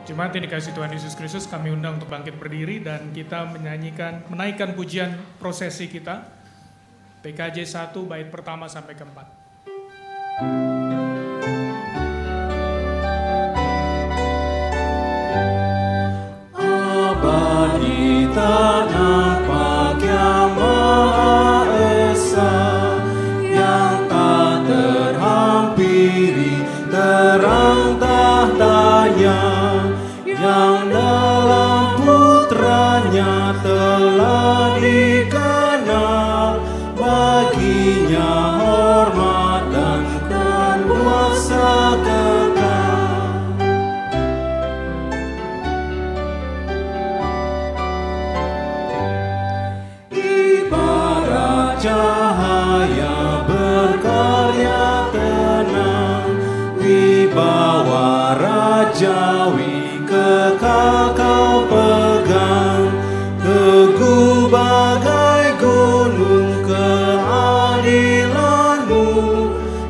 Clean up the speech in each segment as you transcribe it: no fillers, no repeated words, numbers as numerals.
Jemaat yang dikasihi Tuhan Yesus Kristus, kami undang untuk bangkit berdiri dan kita menaikkan pujian prosesi kita. PKJ 1 bait pertama sampai keempat. Abadi tak nampak yang Maha Esa, yang tak terhampiri terang tahtanya, yang dalam putranya telah dikenal, baginya hormat dan kuasa kekal. Ibarat cahaya berkarya tenang, wibawa rajawi kekal kau pegang, teguh bagai gunung keadilanmu,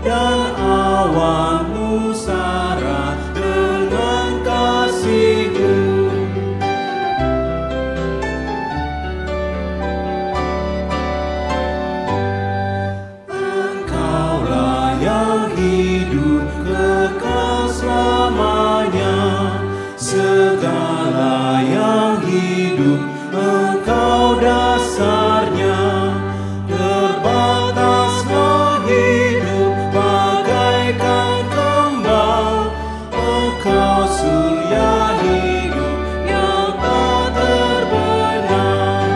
dan awanmu syarat dengan kasihmu. Engkaulah yang hidup kekal selamanya, segala yang hidup Engkau dasarnya, terbataslah hidup bagaikan kembang, Engkau surya hidup yang tak terbenam.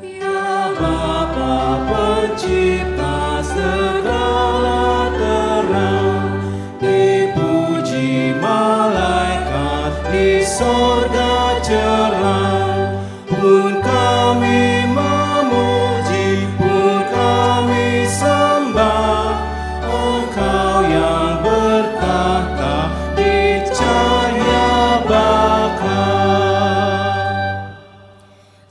Ya Bapa pencipta segala terang, dipuji malaikat di sorga cerah, pun kami memuji, pun kami sembah Engkau yang bertahta di cahaya bakar.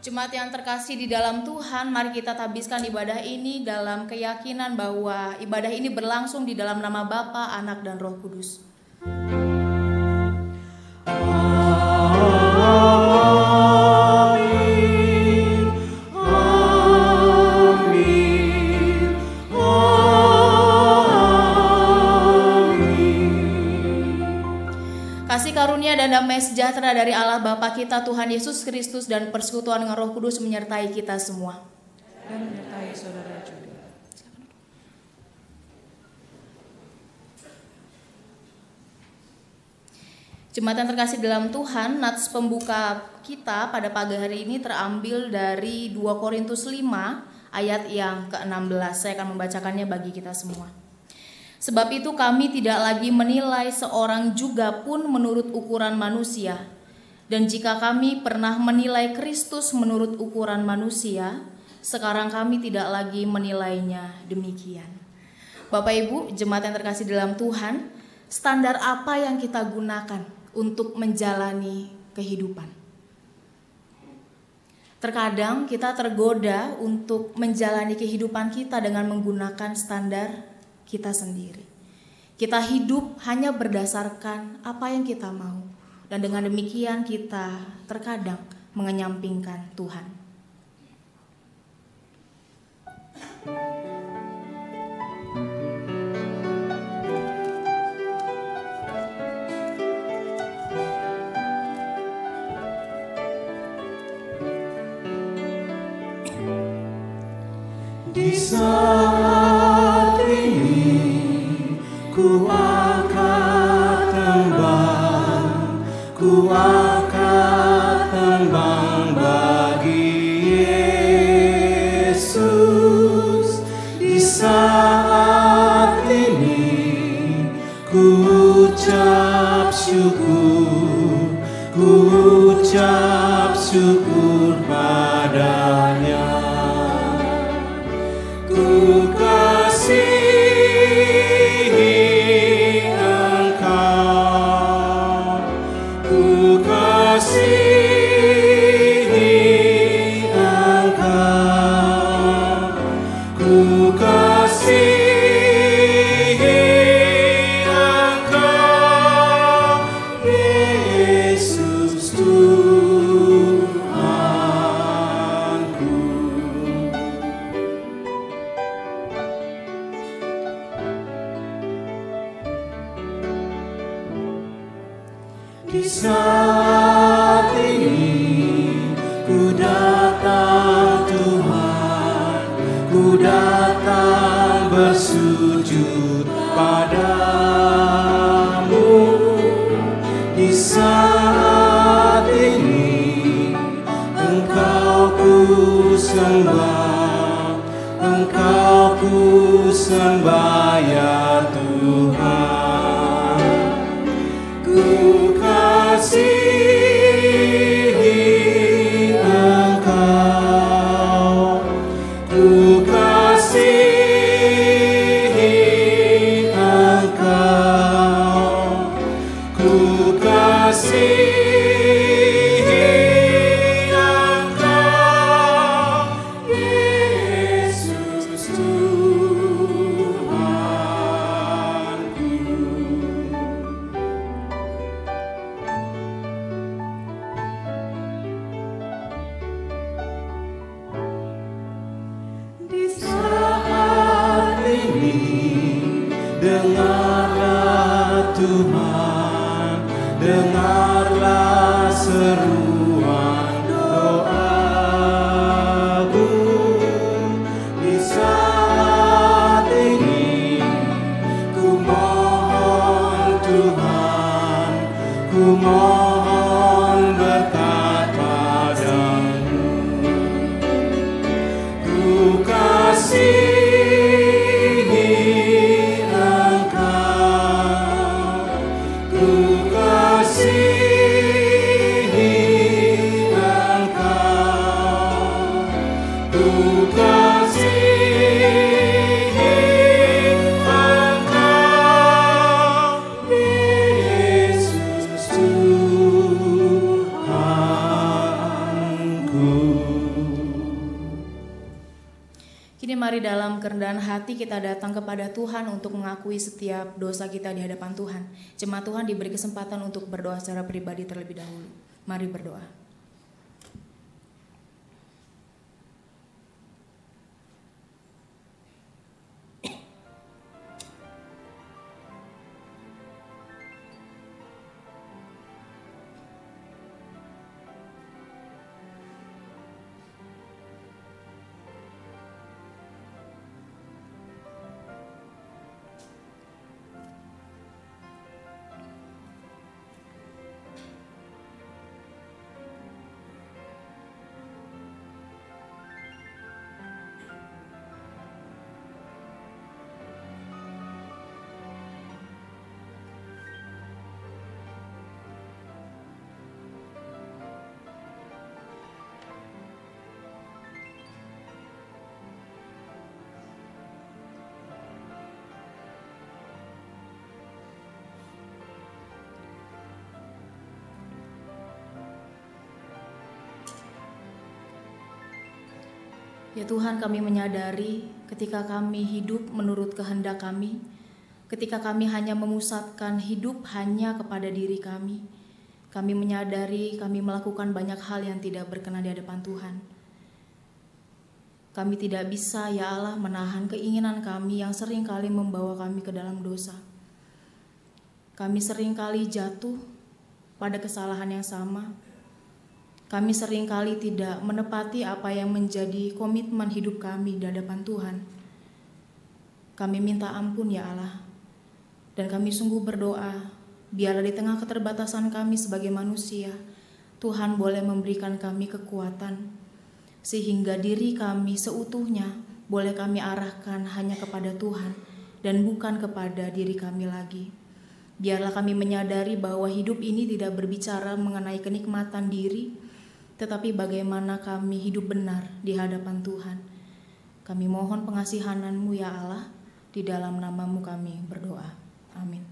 Jemaat yang terkasih di dalam Tuhan, mari kita tabiskan ibadah ini dalam keyakinan bahwa ibadah ini berlangsung di dalam nama Bapa, Anak, dan Roh Kudus. Amin, amin, amin. Kasih karunia dan damai sejahtera dari Allah Bapa kita Tuhan Yesus Kristus dan persekutuan dengan Roh Kudus menyertai kita semua. Dan menyertai saudara juga. Jemaat yang terkasih dalam Tuhan, nats pembuka kita pada pagi hari ini terambil dari 2 Korintus 5 ayat yang ke-16. Saya akan membacakannya bagi kita semua. Sebab itu kami tidak lagi menilai seorang juga pun menurut ukuran manusia. Dan jika kami pernah menilai Kristus menurut ukuran manusia, sekarang kami tidak lagi menilainya demikian. Bapak Ibu, jemaat yang terkasih dalam Tuhan, standar apa yang kita gunakan untuk menjalani kehidupan? Terkadang kita tergoda untuk menjalani kehidupan kita dengan menggunakan standar kita sendiri. Kita hidup hanya berdasarkan apa yang kita mau, dan dengan demikian kita terkadang mengenyampingkan Tuhan. Di saat ini ku angkat tembang, ku angkat tembang bagi Yesus. Di saat ini ku ucap syukur, ku ucap syukur padanya. Ku kasihi Engkau, ku kasihi Engkau, ku kasihi Di saat ini ku datang Tuhan, ku datang bersujud padamu. Di saat ini Engkau ku sembah, Engkau ku sembah ya Tuhan. Ku kasihi Engkau, ku kasihi Engkau, ku kasihi Engkau, Yesus Tuhanku. Di saat ini dengarlah Tuhan, dengarlah seruan doaku. Di saat ini ku mohon Tuhan, ku mohon berkat padamu. Ku kasihi Engkau, ku kasihi Engkau, ku kasihi Engkau, Yesus Tuhanku. Kini mari dalam kerendahan hati kita datang kepada Tuhan untuk mengakui setiap dosa kita di hadapan Tuhan. Jemaat Tuhan diberi kesempatan untuk berdoa secara pribadi terlebih dahulu. Mari berdoa. Ya Tuhan, kami menyadari ketika kami hidup menurut kehendak kami, ketika kami hanya memusatkan hidup hanya kepada diri kami menyadari kami melakukan banyak hal yang tidak berkenan di hadapan Tuhan. Kami tidak bisa, ya Allah, menahan keinginan kami yang seringkali membawa kami ke dalam dosa. Kami seringkali jatuh pada kesalahan yang sama. Kami seringkali tidak menepati apa yang menjadi komitmen hidup kami di hadapan Tuhan. Kami minta ampun ya Allah. Dan kami sungguh berdoa, biarlah di tengah keterbatasan kami sebagai manusia, Tuhan boleh memberikan kami kekuatan, sehingga diri kami seutuhnya boleh kami arahkan hanya kepada Tuhan dan bukan kepada diri kami lagi. Biarlah kami menyadari bahwa hidup ini tidak berbicara mengenai kenikmatan diri, tetapi bagaimana kami hidup benar di hadapan Tuhan. Kami mohon pengasihan-Mu ya Allah, di dalam nama-Mu kami berdoa. Amin.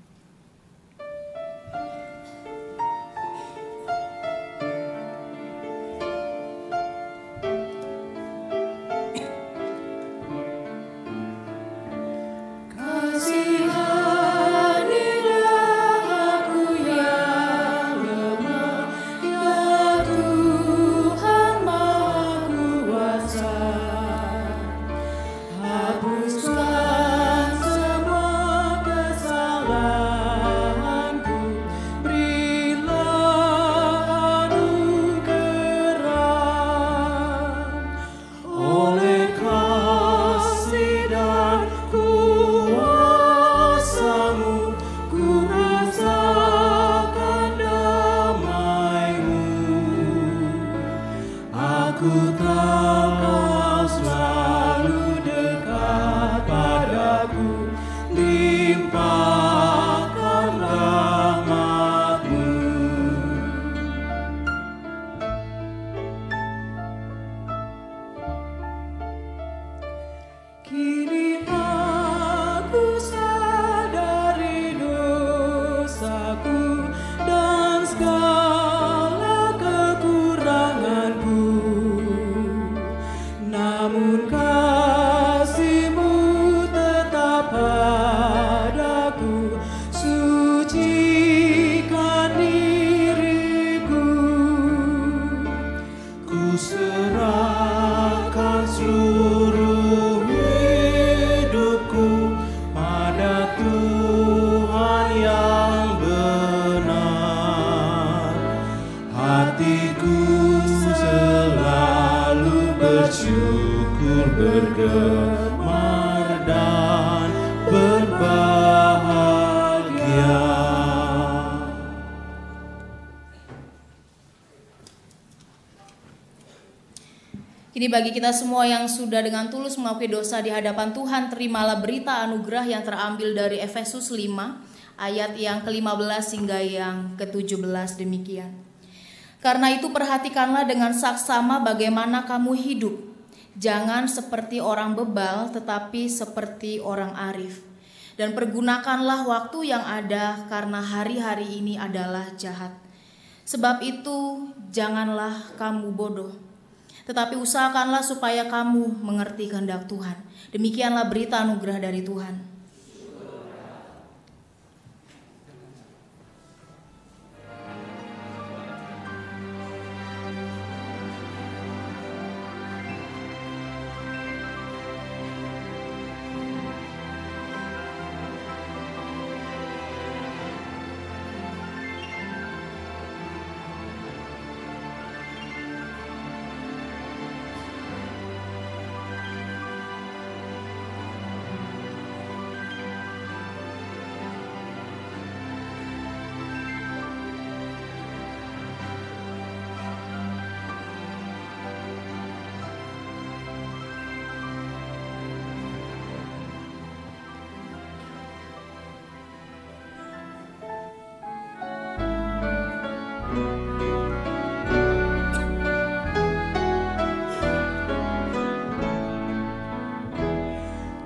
Hapuskan semua kesalahan. Kini aku sadari dosaku dan segala kekuranganku, namun kasih-Mu tetap padaku, sucikan diriku. Ku serahkan seluruh hidupku pada Tuhan yang benar. Hatiku selalu bersyukur, bergemar dan berbahagia. Kini bagi kita semua yang sudah dengan tulus mengakui dosa di hadapan Tuhan, terimalah berita anugerah yang terambil dari Efesus 5 ayat yang ke-15 hingga yang ke-17 demikian. Karena itu perhatikanlah dengan saksama bagaimana kamu hidup. Jangan seperti orang bebal tetapi seperti orang arif. Dan pergunakanlah waktu yang ada karena hari-hari ini adalah jahat. Sebab itu janganlah kamu bodoh, tetapi usahakanlah supaya kamu mengerti kehendak Tuhan. Demikianlah berita anugerah dari Tuhan.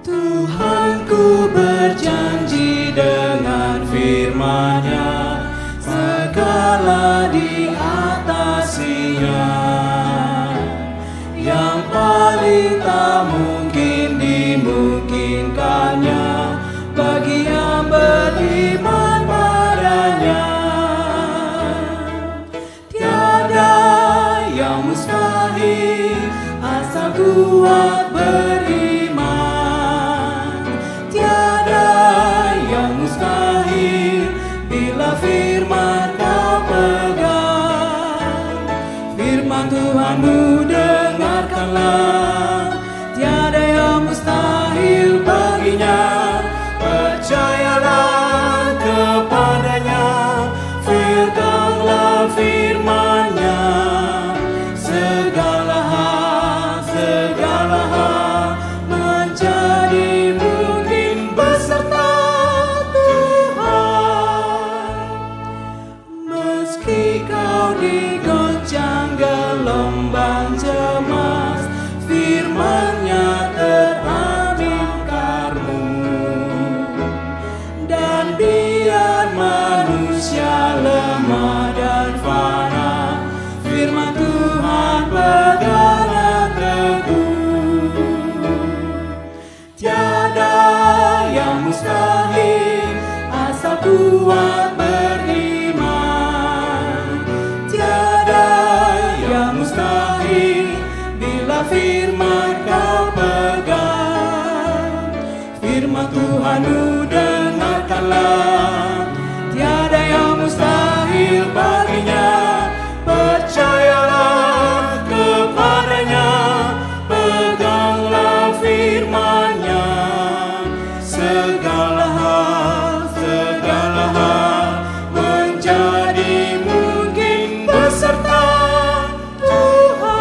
Tuhanku berjanji dengan firman-Nya, segala diatasinya. Yang paling tak mungkin dimungkinkannya bagi yang beriman padanya. Tiada yang mustahil asal kuat beriman. Tiada yang mustahil bila firman kau pegang. Firman Tuhanmu dengarkanlah, tiada yang mustahil baginya. Percayalah kepadanya, peganglah firman-Nya. Segala hal menjadi mungkin beserta Tuhan. Meski kau digoncang gelombang cemas, firman-Nya terambil karmu. Dan biar manusia lemah dan fana, firman Tuhan peganglah teguh. Tiada yang mustahil asal kuat beriman. Tiada yang mustahil bila firman kau pegang. Firman Tuhanmu dengarkanlah, tiada yang mustahil baginya. Percayalah kepadanya, peganglah firman-Nya. Segala hal menjadi mungkin beserta Tuhan.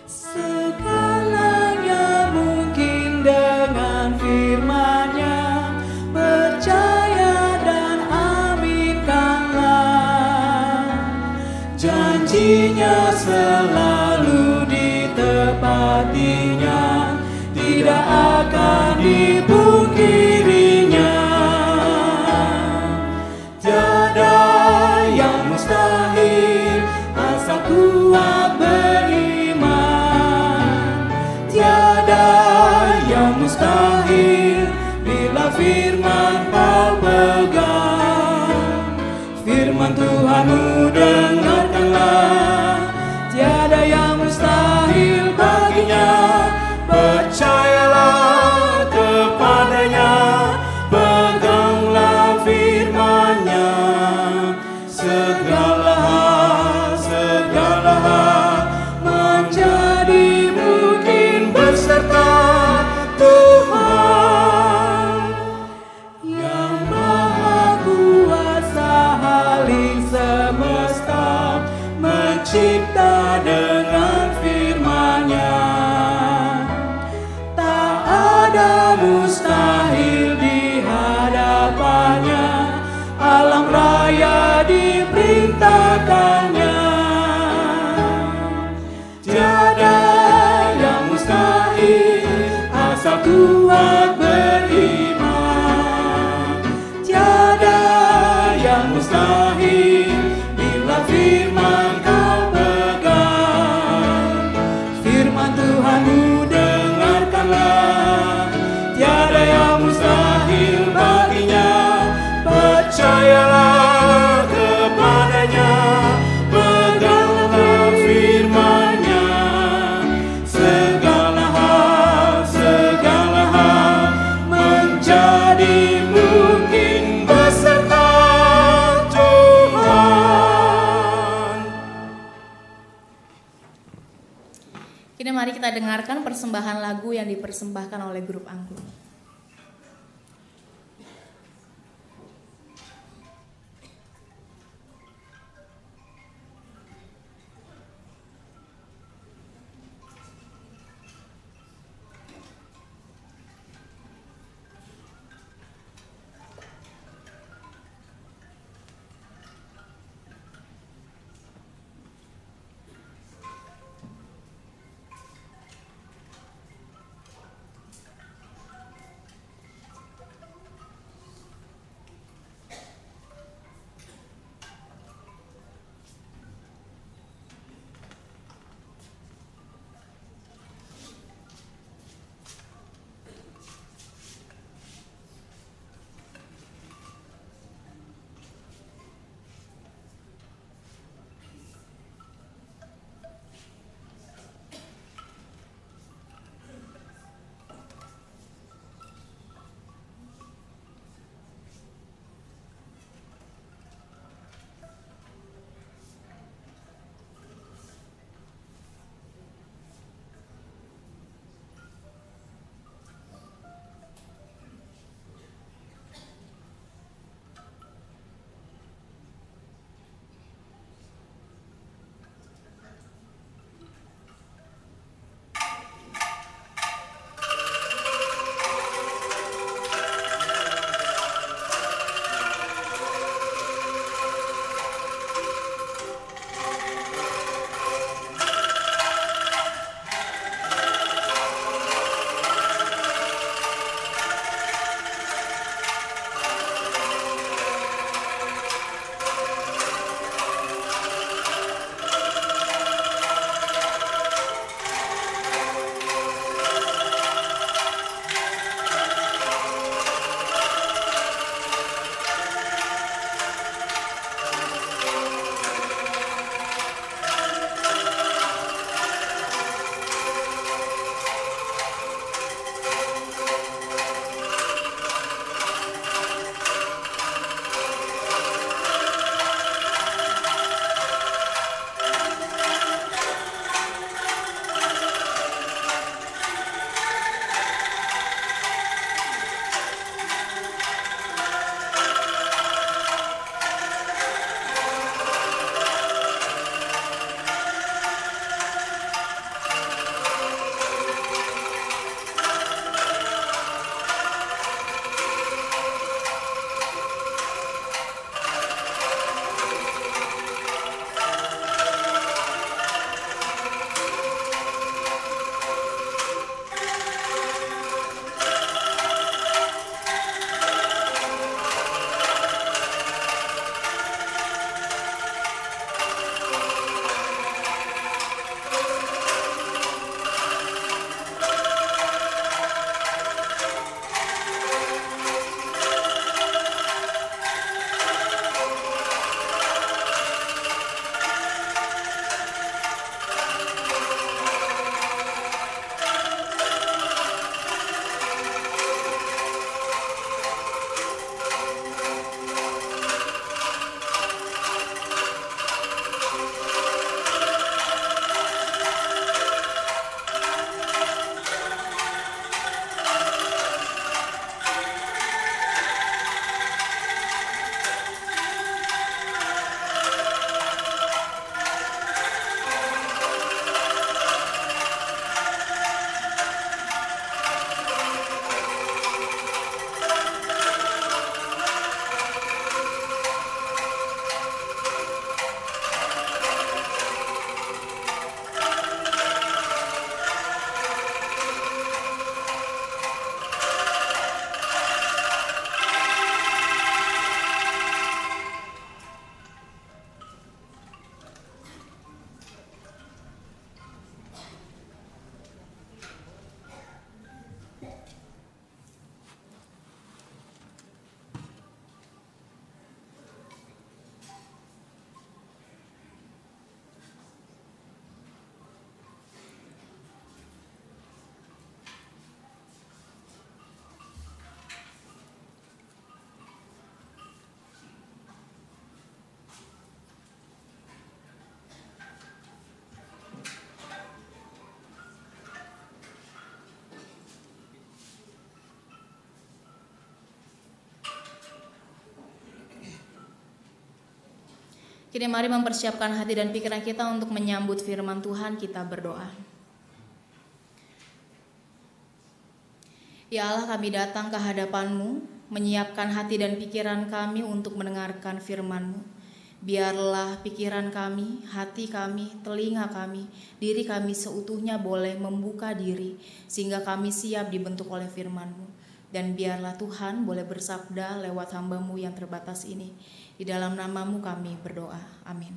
Segalanya mungkin dengan firman-Nya. Percaya dan aminkanlah, janjinya selalu ditepatinya. tidak akan dipungkirinya. Tiada yang mustahil asal kuat beriman. Tiada yang mustahil bila firman kau pegang. Firman Tuhanmu dengarkanlah, tiada yang mustahil baginya. Percayalah kepadanya, peganglah firman-Nya. Segala hal menjadi mungkin beserta Tuhan yang Maha Kuasa, Haling semesta mencipta dengan firman-Nya. Tak ada mustahil di hadapannya, alam raya diperintahkannya. Tiada yang mustahil asal kuat beriman. Tiada yang mustahil bila firman kau pegang. Firman Tuhanmu dengarkanlah, tiada yang mustahil baginya. Percayalah kepadanya, peganglah firman-Nya. Segala hal menjadi mungkin beserta Tuhan. Kini mari kita dengarkan persembahan lagu yang dipersembahkan oleh grup angklung. Kini mari mempersiapkan hati dan pikiran kita untuk menyambut firman Tuhan. Kita berdoa. Ya Allah, kami datang ke hadapan-Mu, menyiapkan hati dan pikiran kami untuk mendengarkan firman-Mu. Biarlah pikiran kami, hati kami, telinga kami, diri kami seutuhnya boleh membuka diri, sehingga kami siap dibentuk oleh firman-Mu. Dan biarlah Tuhan boleh bersabda lewat hamba-Mu yang terbatas ini. Di dalam nama-Mu kami berdoa. Amin.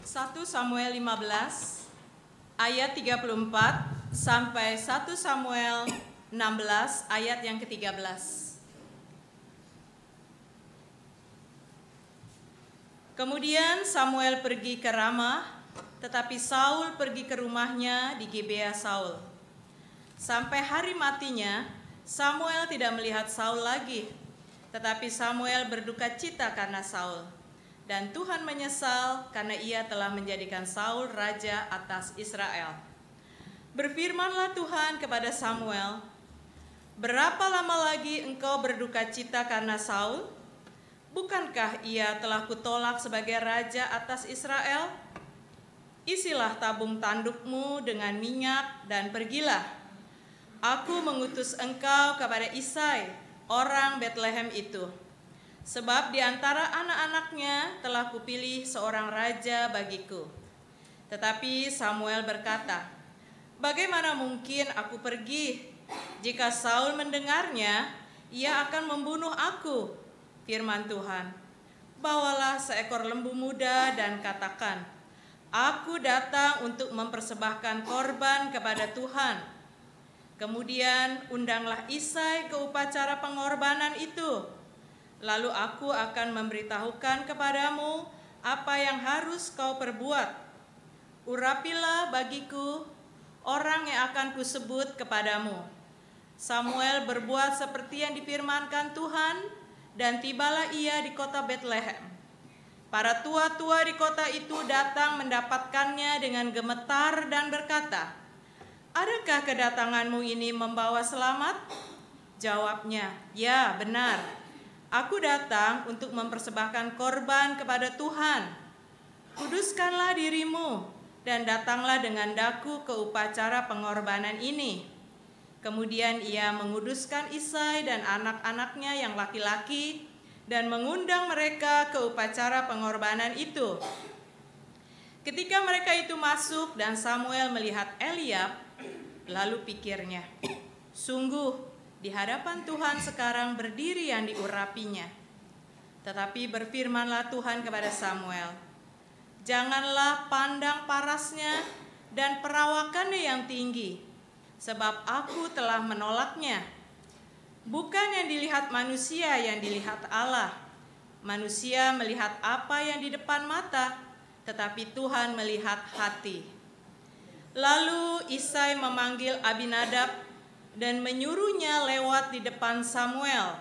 Satu Samuel 15 ayat 34 sampai 1 Samuel 16 ayat yang ke-13. Kemudian Samuel pergi ke Ramah, tetapi Saul pergi ke rumahnya di Gibea Saul. Sampai hari matinya, Samuel tidak melihat Saul lagi, tetapi Samuel berduka cita karena Saul. Dan Tuhan menyesal karena ia telah menjadikan Saul raja atas Israel. Berfirmanlah Tuhan kepada Samuel, "Berapa lama lagi engkau berduka cita karena Saul? Bukankah ia telah kutolak sebagai raja atas Israel? Isilah tabung tandukmu dengan minyak dan pergilah. Aku mengutus engkau kepada Isai, orang Betlehem itu. Sebab di antara anak-anaknya telah kupilih seorang raja bagiku." Tetapi Samuel berkata, "Bagaimana mungkin aku pergi? Jika Saul mendengarnya, ia akan membunuh aku." Firman Tuhan, "Bawalah seekor lembu muda dan katakan, aku datang untuk mempersembahkan korban kepada Tuhan. Kemudian undanglah Isai ke upacara pengorbanan itu. Lalu aku akan memberitahukan kepadamu apa yang harus kau perbuat. Urapilah bagiku orang yang akan kusebut kepadamu." Samuel berbuat seperti yang difirmankan Tuhan, dan tibalah ia di kota Betlehem. Para tua-tua di kota itu datang mendapatkannya dengan gemetar dan berkata, "Adakah kedatanganmu ini membawa selamat?" Jawabnya, "Ya, benar. Aku datang untuk mempersembahkan korban kepada Tuhan. Kuduskanlah dirimu dan datanglah dengan daku ke upacara pengorbanan ini." Kemudian ia menguduskan Isai dan anak-anaknya yang laki-laki dan mengundang mereka ke upacara pengorbanan itu. Ketika mereka itu masuk dan Samuel melihat Eliab, lalu pikirnya, "Sungguh di hadapan Tuhan sekarang berdiri yang diurapinya." Tetapi berfirmanlah Tuhan kepada Samuel, "Janganlah pandang parasnya dan perawakannya yang tinggi, sebab aku telah menolaknya. Bukan yang dilihat manusia yang dilihat Allah. Manusia melihat apa yang di depan mata, tetapi Tuhan melihat hati." Lalu Isai memanggil Abinadab dan menyuruhnya lewat di depan Samuel.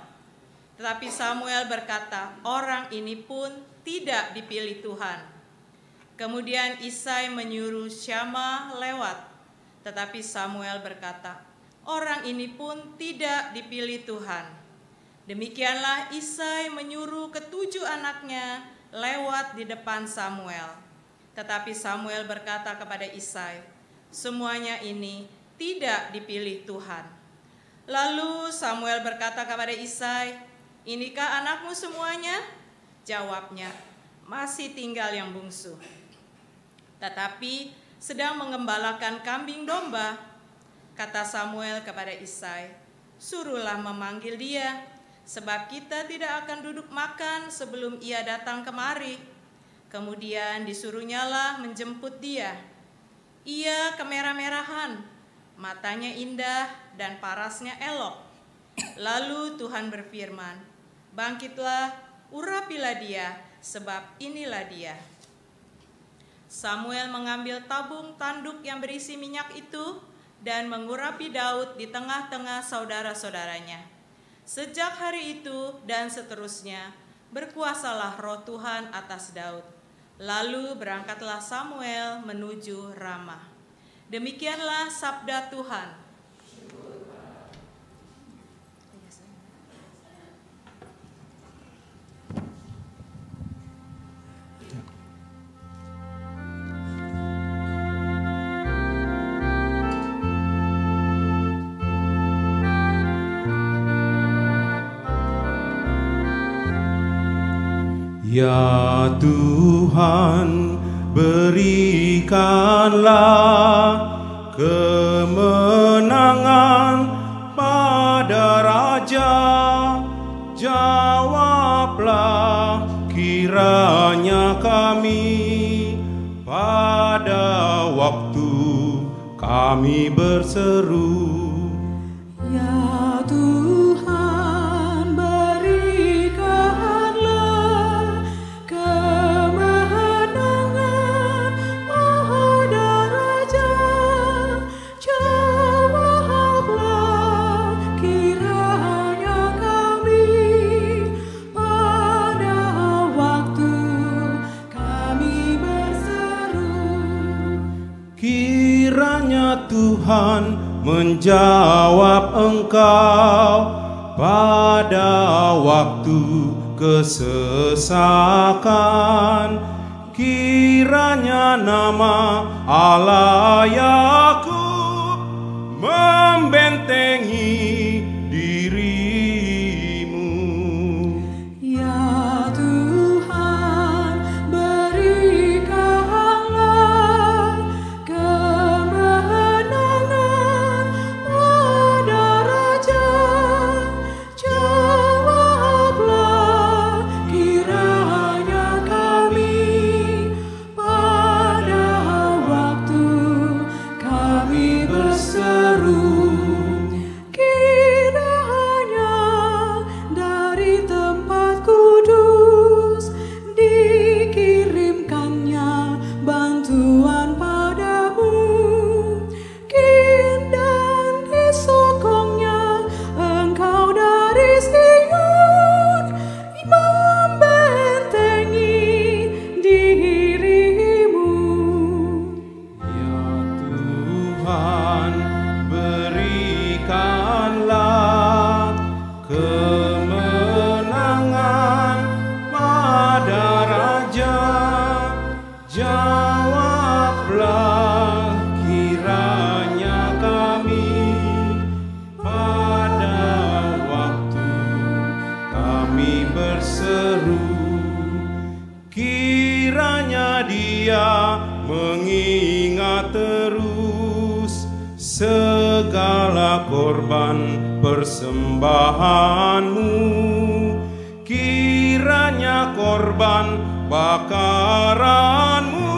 Tetapi Samuel berkata, "Orang ini pun tidak dipilih Tuhan." Kemudian Isai menyuruh Syama lewat. Tetapi Samuel berkata, "Orang ini pun tidak dipilih Tuhan." Demikianlah Isai menyuruh ke-7 anaknya lewat di depan Samuel. Tetapi Samuel berkata kepada Isai, "Semuanya ini tidak dipilih Tuhan." Lalu Samuel berkata kepada Isai, "Inikah anakmu semuanya?" Jawabnya, "Masih tinggal yang bungsu, tetapi sedang mengembalakan kambing domba." Kata Samuel kepada Isai, "Suruhlah memanggil dia, sebab kita tidak akan duduk makan sebelum ia datang kemari." Kemudian disuruhnyalah menjemput dia. Ia kemerah-merahan, matanya indah dan parasnya elok. Lalu Tuhan berfirman, "Bangkitlah, urapilah dia, sebab inilah dia." Samuel mengambil tabung tanduk yang berisi minyak itu dan mengurapi Daud di tengah-tengah saudara-saudaranya. Sejak hari itu dan seterusnya, berkuasalah roh Tuhan atas Daud. Lalu berangkatlah Samuel menuju Rama. Demikianlah sabda Tuhan. Ya Tuhan, berikanlah kemenangan pada Raja. Jawablah kiranya kami pada waktu kami berseru. Ya Tuhan, berikanlah kemenangan pada Raja. Jawablah kiranya kami pada waktu kami berseru. Kiranya Tuhan menjawab engkau pada waktu kesesakan. Kiranya nama Allah Yakub membentengi dirimu. Ya Tuhan, berikanlah kemenangan pada Raja. Jawablah kiranya kami pada waktu kami berseru. Kiranya dari tempat kudus dikirimkannya bantuan padamu. Dan disokongnya engkau dari Sion, membentengi dirimu. Ya Tuhan, berikanlah kemenangan pada Raja. Jawablah kiranya kami pada waktu kami berseru. Kiranya Dia mengingat terus segala korban persembahanmu. Kiranya korban bakaranmu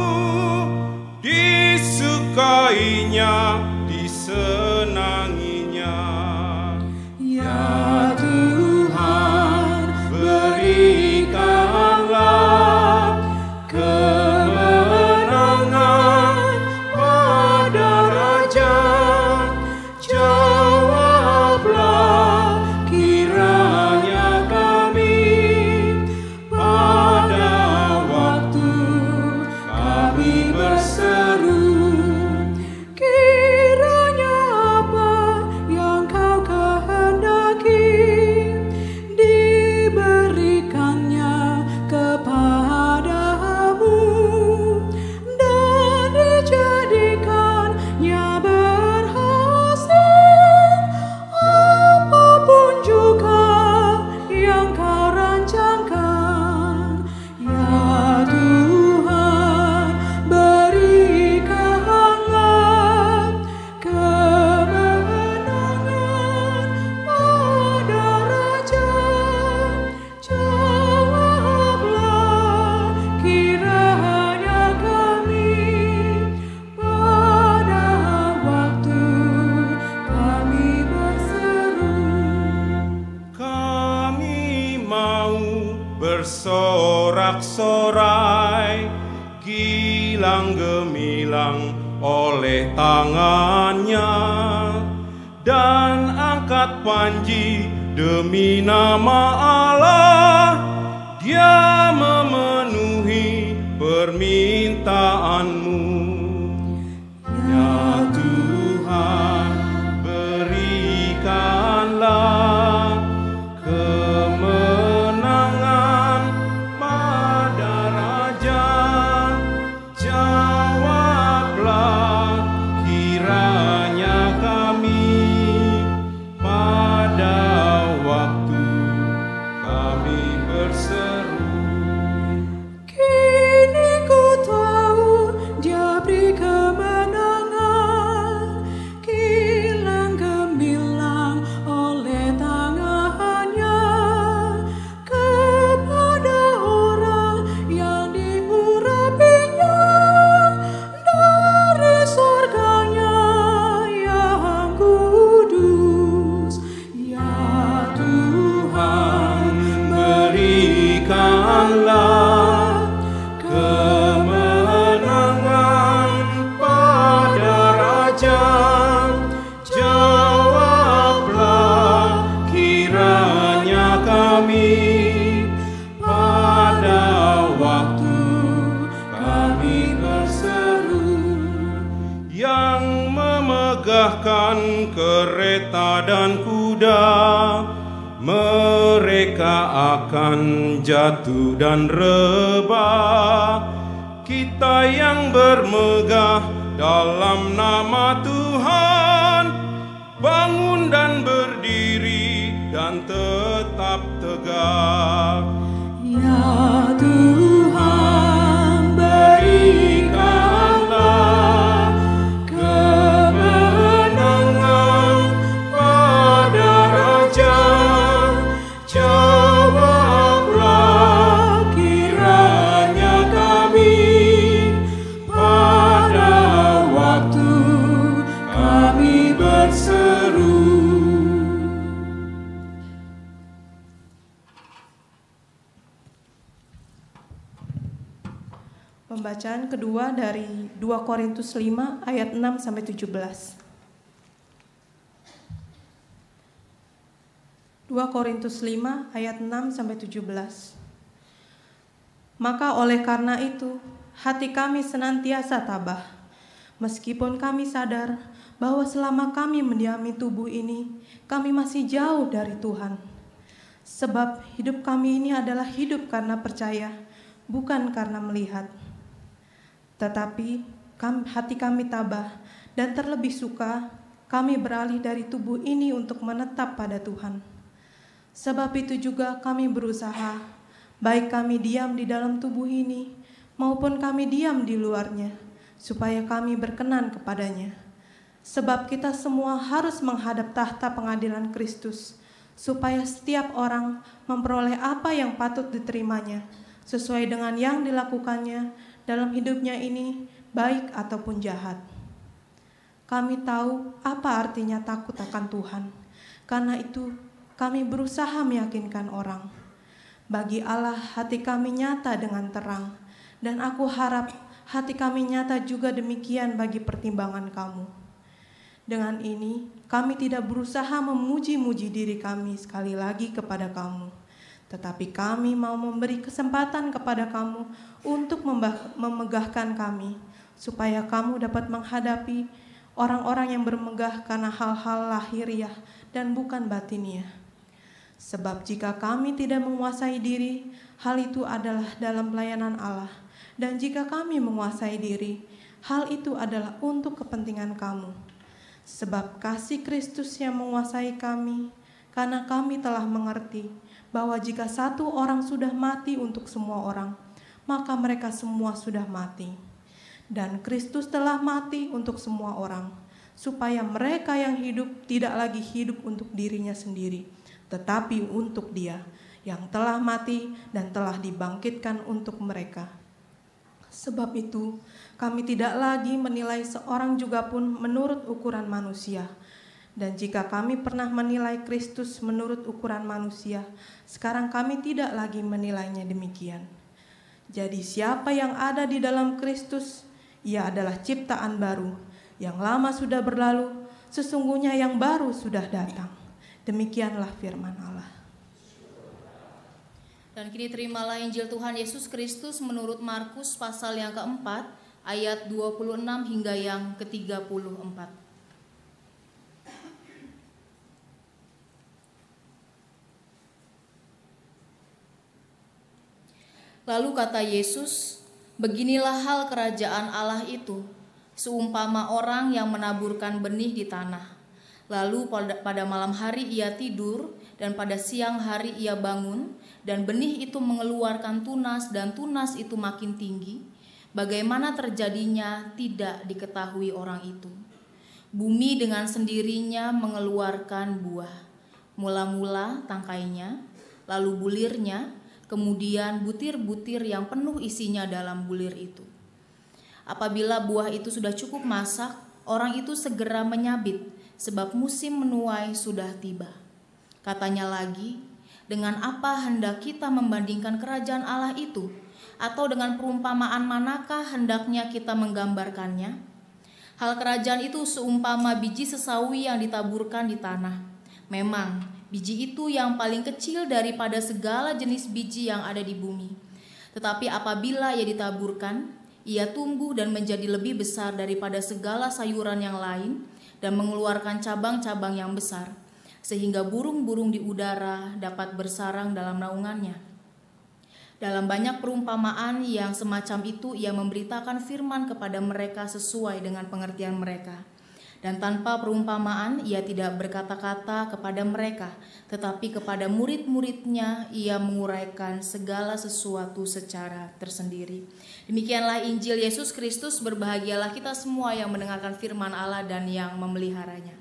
disukainya, disenanginya. Ya Tuhan, Berikanlah kemenangan pada Raja. Jawablah kiranya kami pada waktu kami berseru. kiranya apa yang kau kehendaki diberikannya kepadamu dan dijadikannya berhasil apapun juga yang kau rancangkan. Ya Tuhan, berikanlah kemenangan pada Raja. Jawablah kiranya kami pada waktu kami berseru. Kami mau bersorak-sorai, gilang gemilang oleh tangannya, dan angkat panji demi nama Allah. Dia memenuhi permintaanmu. Ya Tuhan, berikanlah kemenangan pada Raja. Jawablah kiranya kami pada waktu kami berseru. Kini ku tahu Dia beri kemenangan, kilang gemilang oleh tangannya kepada orang yang diurapinya dari surganya yang kudus. Ya Tuhan, berikanlah kemenangan pada Raja. Jawablah kiranya kami pada waktu kami berseru. Yang memegahkan kereta dan kuda, mereka akan jatuh dan rebah. Kita yang bermegah dalam nama Tuhan, bangun dan berdiri dan tetap tegak. Ya Tuhan, Berikanlah kemenangan pada Raja. Jawablah kiranya kami pada waktu kami berseru. Pembacaan kedua dari 2 Korintus 5 ayat 6 sampai 17. 2 Korintus 5 ayat 6 sampai 17. Maka oleh karena itu, hati kami senantiasa tabah, meskipun kami sadar bahwa selama kami mendiami tubuh ini, kami masih jauh dari Tuhan. Sebab hidup kami ini adalah hidup karena percaya, bukan karena melihat. Tetapi hati kami tabah, dan terlebih suka kami beralih dari tubuh ini untuk menetap pada Tuhan. Sebab itu juga kami berusaha, baik kami diam di dalam tubuh ini, maupun kami diam di luarnya, supaya kami berkenan kepadanya. Sebab kita semua harus menghadap tahta pengadilan Kristus, supaya setiap orang memperoleh apa yang patut diterimanya, sesuai dengan yang dilakukannya dalam hidupnya ini, baik ataupun jahat. Kami tahu apa artinya takut akan Tuhan, karena itu kami berusaha meyakinkan orang. Bagi Allah hati kami nyata dengan terang, dan aku harap hati kami nyata juga demikian bagi pertimbangan kamu. Dengan ini, kami tidak berusaha memuji-muji diri kami sekali lagi kepada kamu, tetapi kami mau memberi kesempatan kepada kamu untuk memegahkan kami, supaya kamu dapat menghadapi orang-orang yang bermegah karena hal-hal lahiriah dan bukan batiniah. Sebab jika kami tidak menguasai diri, hal itu adalah dalam pelayanan Allah. Dan jika kami menguasai diri, hal itu adalah untuk kepentingan kamu. Sebab kasih Kristus yang menguasai kami, karena kami telah mengerti bahwa jika satu orang sudah mati untuk semua orang, maka mereka semua sudah mati. Dan Kristus telah mati untuk semua orang, supaya mereka yang hidup tidak lagi hidup untuk dirinya sendiri, tetapi untuk Dia yang telah mati dan telah dibangkitkan untuk mereka. Sebab itu, kami tidak lagi menilai seorang juga pun menurut ukuran manusia. Dan jika kami pernah menilai Kristus menurut ukuran manusia, sekarang kami tidak lagi menilainya demikian. Jadi siapa yang ada di dalam Kristus, ia adalah ciptaan baru. Yang lama sudah berlalu, sesungguhnya yang baru sudah datang. Demikianlah firman Allah. Dan kini terimalah Injil Tuhan Yesus Kristus menurut Markus pasal yang keempat, ayat 26 hingga yang ke-34. Lalu kata Yesus, beginilah hal kerajaan Allah itu, seumpama orang yang menaburkan benih di tanah. Lalu pada malam hari ia tidur, dan pada siang hari ia bangun, dan benih itu mengeluarkan tunas, dan tunas itu makin tinggi. Bagaimana terjadinya tidak diketahui orang itu. Bumi dengan sendirinya mengeluarkan buah, mula-mula tangkainya, lalu bulirnya, kemudian butir-butir yang penuh isinya dalam bulir itu. Apabila buah itu sudah cukup masak, orang itu segera menyabit, sebab musim menuai sudah tiba. Katanya lagi, dengan apa hendak kita membandingkan kerajaan Allah itu? Atau dengan perumpamaan manakah hendaknya kita menggambarkannya? Hal kerajaan itu seumpama biji sesawi yang ditaburkan di tanah. Memang, biji itu yang paling kecil daripada segala jenis biji yang ada di bumi. Tetapi apabila ia ditaburkan, ia tumbuh dan menjadi lebih besar daripada segala sayuran yang lain, dan mengeluarkan cabang-cabang yang besar, sehingga burung-burung di udara dapat bersarang dalam naungannya. Dalam banyak perumpamaan yang semacam itu, ia memberitakan firman kepada mereka sesuai dengan pengertian mereka. Dan tanpa perumpamaan, ia tidak berkata-kata kepada mereka, tetapi kepada murid-muridnya ia menguraikan segala sesuatu secara tersendiri. Demikianlah Injil Yesus Kristus. Berbahagialah kita semua yang mendengarkan firman Allah dan yang memeliharanya.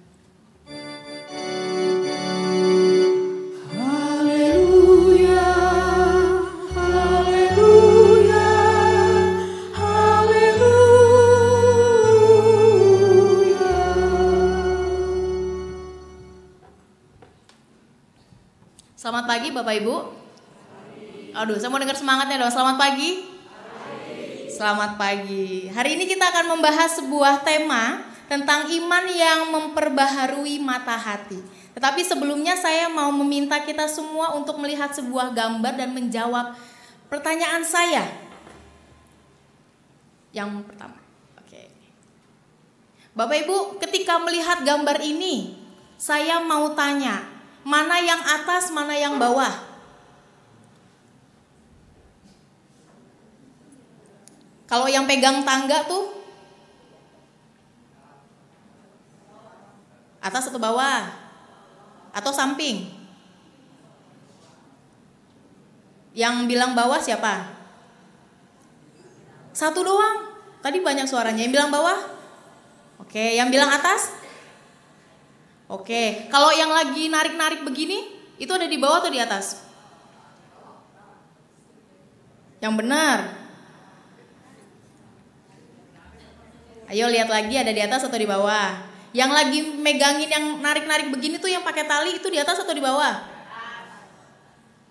Haleluya, haleluya, haleluya. Selamat pagi Bapak Ibu. Aduh, saya mau dengar semangatnya dong. Selamat pagi. Selamat pagi. Hari ini kita akan membahas sebuah tema tentang iman yang memperbaharui mata hati. Tetapi sebelumnya saya mau meminta kita semua untuk melihat sebuah gambar dan menjawab pertanyaan saya. Yang pertama. Oke. Bapak Ibu, ketika melihat gambar ini, saya mau tanya, mana yang atas, mana yang bawah? Kalau yang pegang tangga tuh atas atau bawah? Atau samping? Yang bilang bawah siapa? Satu doang. Tadi banyak suaranya. Yang bilang bawah? Oke, yang bilang atas? Oke, kalau yang lagi narik-narik begini, itu ada di bawah atau di atas? Yang benar. Ayo lihat lagi, ada di atas atau di bawah? Yang lagi megangin yang narik-narik begini tuh yang pakai tali itu di atas atau di bawah?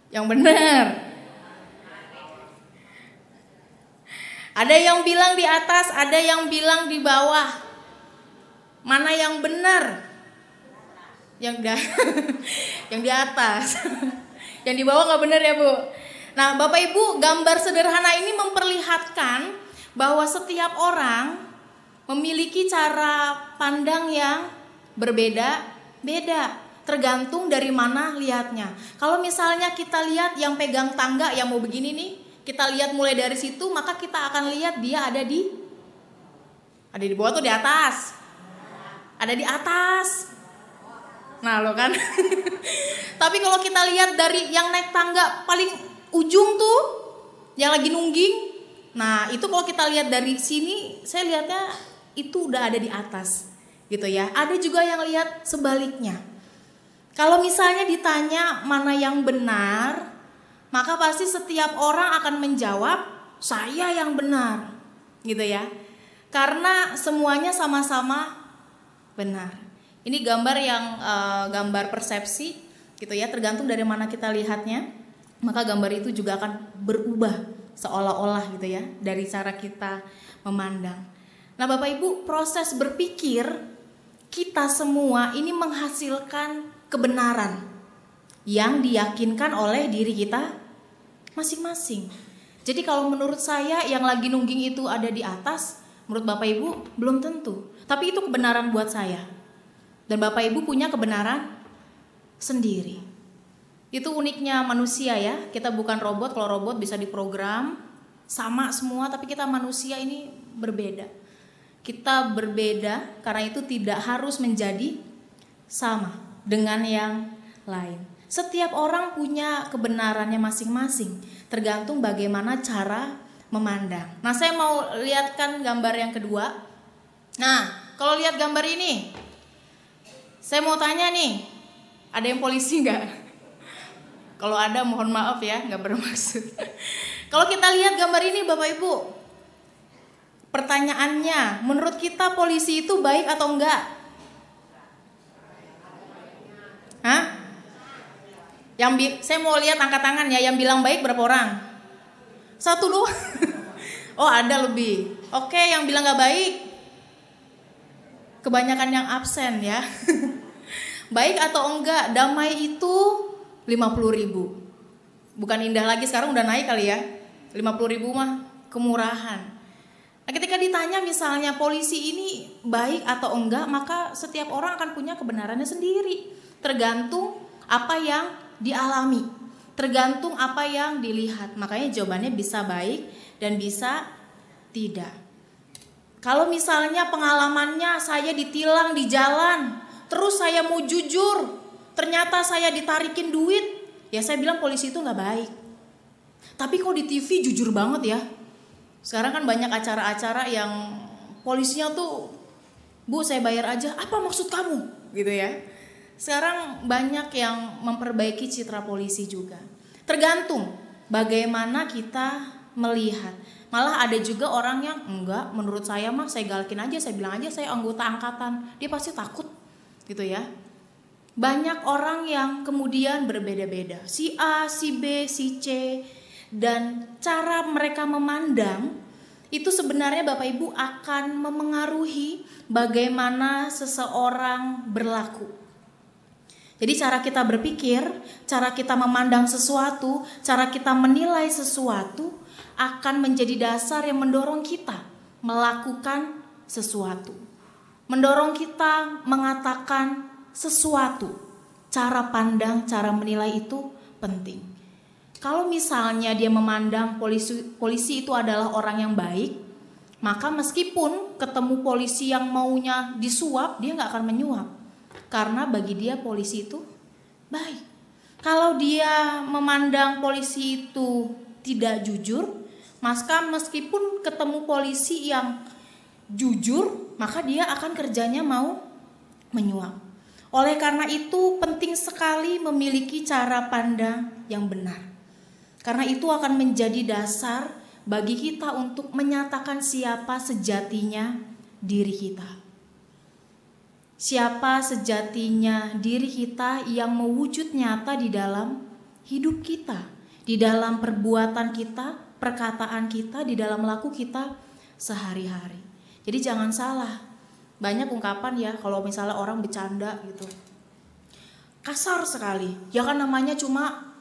Yang benar. Ada yang bilang di atas, ada yang bilang di bawah. Mana yang benar? Yang di atas. Yang di bawah nggak benar ya Bu? Nah Bapak Ibu, gambar sederhana ini memperlihatkan bahwa setiap orang memiliki cara pandang yang berbeda-beda, tergantung dari mana lihatnya. Kalau misalnya kita lihat yang pegang tangga yang mau begini nih, kita lihat mulai dari situ, maka kita akan lihat dia ada di bawah atau di atas? Ada di atas. Nah lo kan. Tapi kalau kita lihat dari yang naik tangga paling ujung tuh, yang lagi nungging, nah itu kalau kita lihat dari sini, saya lihatnya itu udah ada di atas gitu ya. Ada juga yang lihat sebaliknya. Kalau misalnya ditanya mana yang benar, maka pasti setiap orang akan menjawab saya yang benar gitu ya. Karena semuanya sama-sama benar. Ini gambar yang gambar persepsi gitu ya, tergantung dari mana kita lihatnya, maka gambar itu juga akan berubah seolah-olah gitu ya dari cara kita memandang. Nah Bapak Ibu, proses berpikir kita semua ini menghasilkan kebenaran yang diyakinkan oleh diri kita masing-masing. Jadi kalau menurut saya yang lagi nungging itu ada di atas, menurut Bapak Ibu belum tentu. Tapi itu kebenaran buat saya. Dan Bapak Ibu punya kebenaran sendiri. Itu uniknya manusia ya. Kita bukan robot. Kalau robot bisa diprogram sama semua, tapi kita manusia ini berbeda. Kita berbeda, karena itu tidak harus menjadi sama dengan yang lain. Setiap orang punya kebenarannya masing-masing, tergantung bagaimana cara memandang. Nah, saya mau lihatkan gambar yang kedua. Nah, kalau lihat gambar ini, saya mau tanya nih, ada yang polisi nggak? Kalau ada mohon maaf ya, nggak bermaksud. Kalau kita lihat gambar ini Bapak Ibu, pertanyaannya, menurut kita polisi itu baik atau enggak? Hah? Saya mau lihat angkat tangan ya, yang bilang baik berapa orang? 1 doang. Oh, ada lebih. Oke, yang bilang nggak baik, kebanyakan yang absen ya. Baik atau enggak, damai itu 50.000. Bukan indah lagi, sekarang udah naik kali ya. 50.000 mah kemurahan. Nah, ketika ditanya misalnya polisi ini baik atau enggak, maka setiap orang akan punya kebenarannya sendiri. Tergantung apa yang dialami, tergantung apa yang dilihat. Makanya jawabannya bisa baik dan bisa tidak. Kalau misalnya pengalamannya saya ditilang di jalan, terus saya mau jujur, ternyata saya ditarikin duit, ya saya bilang polisi itu nggak baik. Tapi kok di TV jujur banget ya. Sekarang kan banyak acara-acara yang polisinya tuh, Bu saya bayar aja, apa maksud kamu? Gitu ya. Sekarang banyak yang memperbaiki citra polisi juga. Tergantung bagaimana kita melihat. Malah ada juga orang yang enggak, menurut saya mah saya galakin aja, saya bilang aja saya anggota angkatan, dia pasti takut gitu ya. Banyak orang yang kemudian berbeda-beda, si A, si B, si C, dan cara mereka memandang itu sebenarnya Bapak Ibu akan memengaruhi bagaimana seseorang berlaku. Jadi cara kita berpikir, cara kita memandang sesuatu, cara kita menilai sesuatu akan menjadi dasar yang mendorong kita melakukan sesuatu. Mendorong kita mengatakan sesuatu. Cara pandang, cara menilai itu penting. Kalau misalnya dia memandang polisi itu adalah orang yang baik, maka meskipun ketemu polisi yang maunya disuap, dia nggak akan menyuap. Karena bagi dia polisi itu baik. Kalau dia memandang polisi itu tidak jujur, maka meskipun ketemu polisi yang jujur, maka dia akan kerjanya mau menyuap. Oleh karena itu penting sekali memiliki cara pandang yang benar. Karena itu akan menjadi dasar bagi kita untuk menyatakan siapa sejatinya diri kita. Siapa sejatinya diri kita yang mewujud nyata di dalam hidup kita, di dalam perbuatan kita, perkataan kita, di dalam laku kita sehari-hari. Jadi jangan salah, banyak ungkapan ya kalau misalnya orang bercanda gitu, kasar sekali, ya kan namanya cuma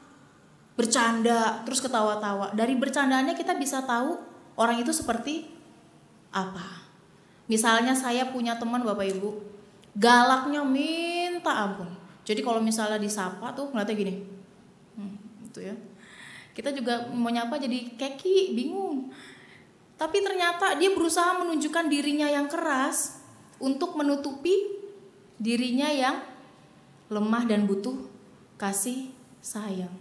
bercanda terus ketawa-tawa. Dari bercandaannya kita bisa tahu orang itu seperti apa. Misalnya saya punya teman Bapak Ibu, galaknya minta ampun. Jadi kalau misalnya disapa tuh ngeliatnya gini, gitu ya. Kita juga mau nyapa jadi keki, bingung. Tapi ternyata dia berusaha menunjukkan dirinya yang keras untuk menutupi dirinya yang lemah dan butuh kasih sayang.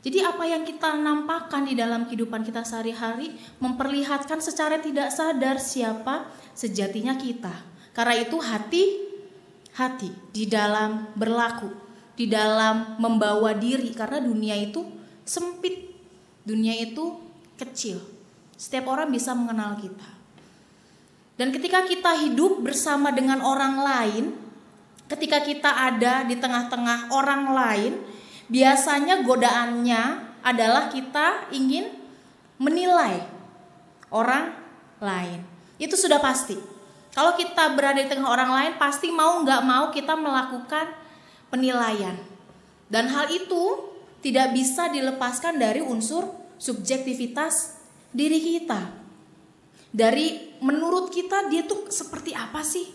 Jadi apa yang kita nampakkan di dalam kehidupan kita sehari-hari memperlihatkan secara tidak sadar siapa sejatinya kita. Karena itu hati-hati di dalam berlaku, di dalam membawa diri. Karena dunia itu sempit, dunia itu kecil. Setiap orang bisa mengenal kita. Dan ketika kita hidup bersama dengan orang lain, ketika kita ada di tengah-tengah orang lain, biasanya godaannya adalah kita ingin menilai orang lain. Itu sudah pasti. Kalau kita berada di tengah orang lain, pasti mau gak mau kita melakukan penilaian. Dan hal itu tidak bisa dilepaskan dari unsur subjektivitas diri kita. Dari menurut kita dia tuh seperti apa sih?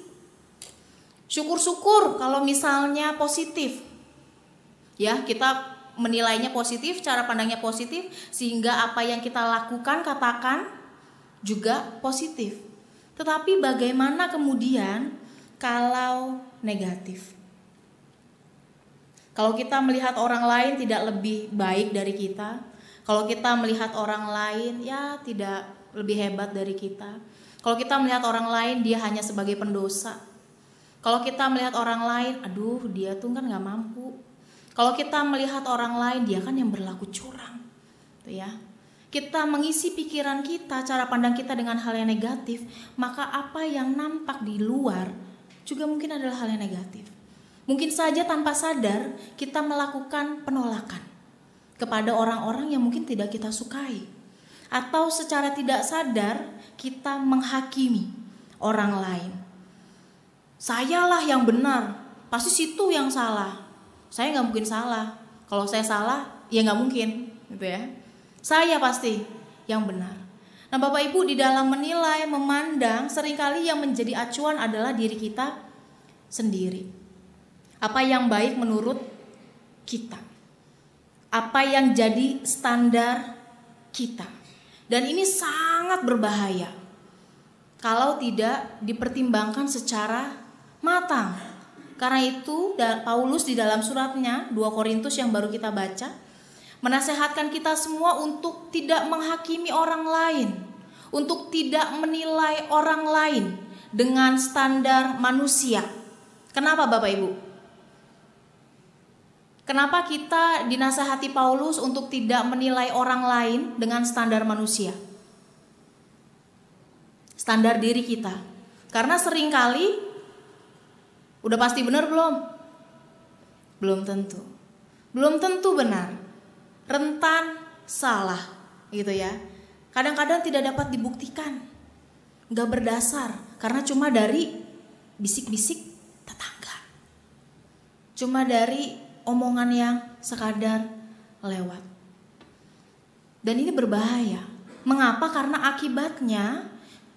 Syukur-syukur kalau misalnya positif. Ya, kita menilainya positif, cara pandangnya positif, sehingga apa yang kita lakukan, katakan juga positif. Tetapi bagaimana kemudian kalau negatif? Kalau kita melihat orang lain tidak lebih baik dari kita, kalau kita melihat orang lain ya tidak lebih hebat dari kita, kalau kita melihat orang lain dia hanya sebagai pendosa, kalau kita melihat orang lain, aduh dia tuh kan gak mampu, kalau kita melihat orang lain dia kan yang berlaku curang, tuh ya. Kita mengisi pikiran kita, cara pandang kita dengan hal yang negatif, maka apa yang nampak di luar juga mungkin adalah hal yang negatif. Mungkin saja tanpa sadar kita melakukan penolakan kepada orang-orang yang mungkin tidak kita sukai. Atau secara tidak sadar kita menghakimi orang lain. Sayalah yang benar, pasti situ yang salah. Saya gak mungkin salah. Kalau saya salah, ya gak mungkin, gitu ya. Saya pasti yang benar. Nah Bapak Ibu, di dalam menilai, memandang, seringkali yang menjadi acuan adalah diri kita sendiri. Apa yang baik menurut kita, apa yang jadi standar kita. Dan ini sangat berbahaya kalau tidak dipertimbangkan secara matang. Karena itu Paulus di dalam suratnya 2 Korintus yang baru kita baca menasehatkan kita semua untuk tidak menghakimi orang lain, untuk tidak menilai orang lain dengan standar manusia. Kenapa Bapak Ibu? Kenapa kita dinasehati Paulus untuk tidak menilai orang lain dengan standar manusia? Standar diri kita. Karena seringkali, udah pasti benar belum? Belum tentu. Belum tentu benar. Rentan salah, gitu ya. Kadang-kadang tidak dapat dibuktikan. Gak berdasar, karena cuma dari bisik-bisik tetangga. Cuma dari omongan yang sekadar lewat. Dan ini berbahaya. Mengapa? Karena akibatnya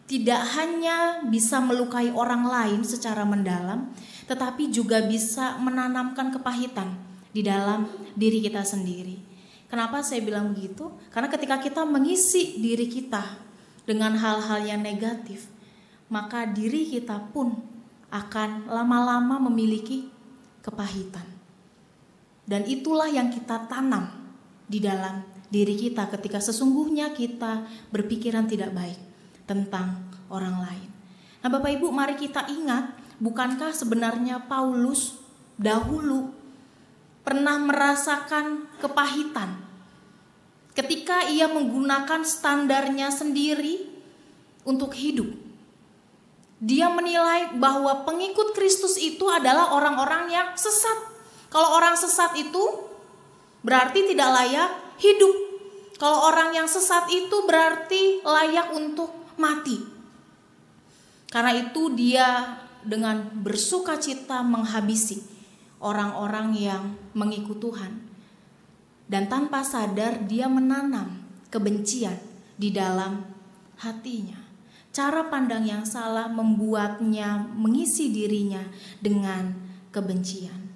tidak hanya bisa melukai orang lain secara mendalam, tetapi juga bisa menanamkan kepahitan di dalam diri kita sendiri. Kenapa saya bilang begitu? Karena ketika kita mengisi diri kita dengan hal-hal yang negatif, maka diri kita pun akan lama-lama memiliki kepahitan. Dan itulah yang kita tanam di dalam diri kita ketika sesungguhnya kita berpikiran tidak baik tentang orang lain. Nah Bapak Ibu, mari kita ingat, bukankah sebenarnya Paulus dahulu pernah merasakan kepahitan ketika ia menggunakan standarnya sendiri untuk hidup. Dia menilai bahwa pengikut Kristus itu adalah orang-orang yang sesat. Kalau orang sesat itu berarti tidak layak hidup. Kalau orang yang sesat itu berarti layak untuk mati. Karena itu dia dengan bersukacita menghabisi orang-orang yang mengikut Tuhan. Dan tanpa sadar dia menanam kebencian di dalam hatinya. Cara pandang yang salah membuatnya mengisi dirinya dengan kebencian.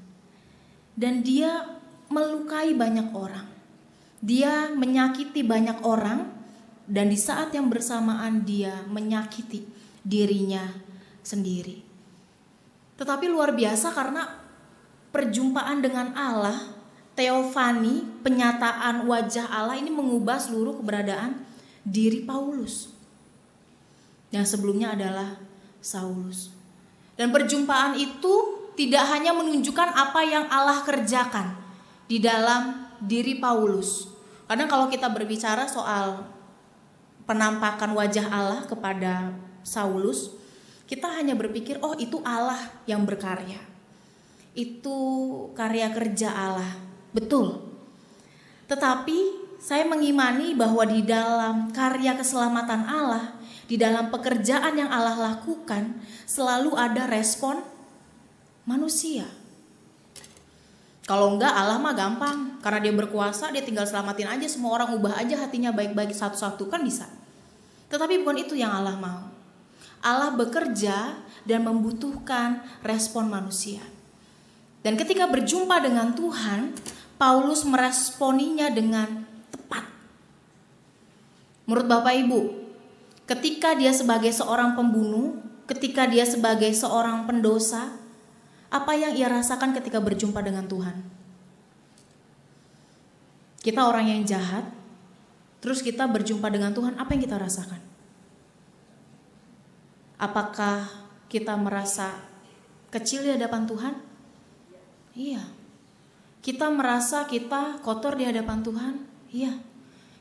Dan dia melukai banyak orang. Dia menyakiti banyak orang. Dan di saat yang bersamaan dia menyakiti dirinya sendiri. Tetapi luar biasa karena perjumpaan dengan Allah, teofani, penyataan wajah Allah ini mengubah seluruh keberadaan diri Paulus. Yang sebelumnya adalah Saulus. Dan perjumpaan itu tidak hanya menunjukkan apa yang Allah kerjakan di dalam diri Paulus. Kadang kalau kita berbicara soal penampakan wajah Allah kepada Saulus, kita hanya berpikir, oh itu Allah yang berkarya. Itu karya kerja Allah. Betul. Tetapi saya mengimani bahwa di dalam karya keselamatan Allah, di dalam pekerjaan yang Allah lakukan, selalu ada respon manusia. Kalau enggak, Allah mah gampang. Karena dia berkuasa, dia tinggal selamatin aja semua orang, ubah aja hatinya baik-baik satu-satu, kan bisa. Tetapi bukan itu yang Allah mau. Allah bekerja dan membutuhkan respon manusia. Dan ketika berjumpa dengan Tuhan, Paulus meresponinya dengan tepat. Menurut Bapak Ibu, ketika dia sebagai seorang pembunuh, ketika dia sebagai seorang pendosa, apa yang ia rasakan ketika berjumpa dengan Tuhan? Kita orang yang jahat, terus kita berjumpa dengan Tuhan, apa yang kita rasakan? Apakah kita merasa kecil di hadapan Tuhan? Iya. Kita merasa kita kotor di hadapan Tuhan? Iya.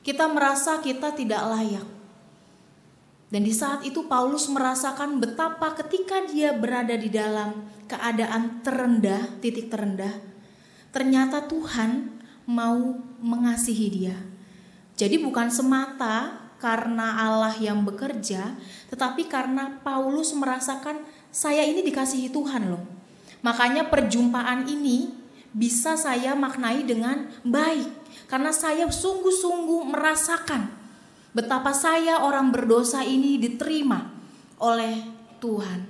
Kita merasa kita tidak layak. Dan di saat itu Paulus merasakan betapa ketika dia berada di dalam keadaan terendah, titik terendah, ternyata Tuhan mau mengasihi dia. Jadi bukan semata karena Allah yang bekerja, tetapi karena Paulus merasakan saya ini dikasihi Tuhan loh. Makanya perjumpaan ini bisa saya maknai dengan baik, karena saya sungguh-sungguh merasakan betapa saya orang berdosa ini diterima oleh Tuhan.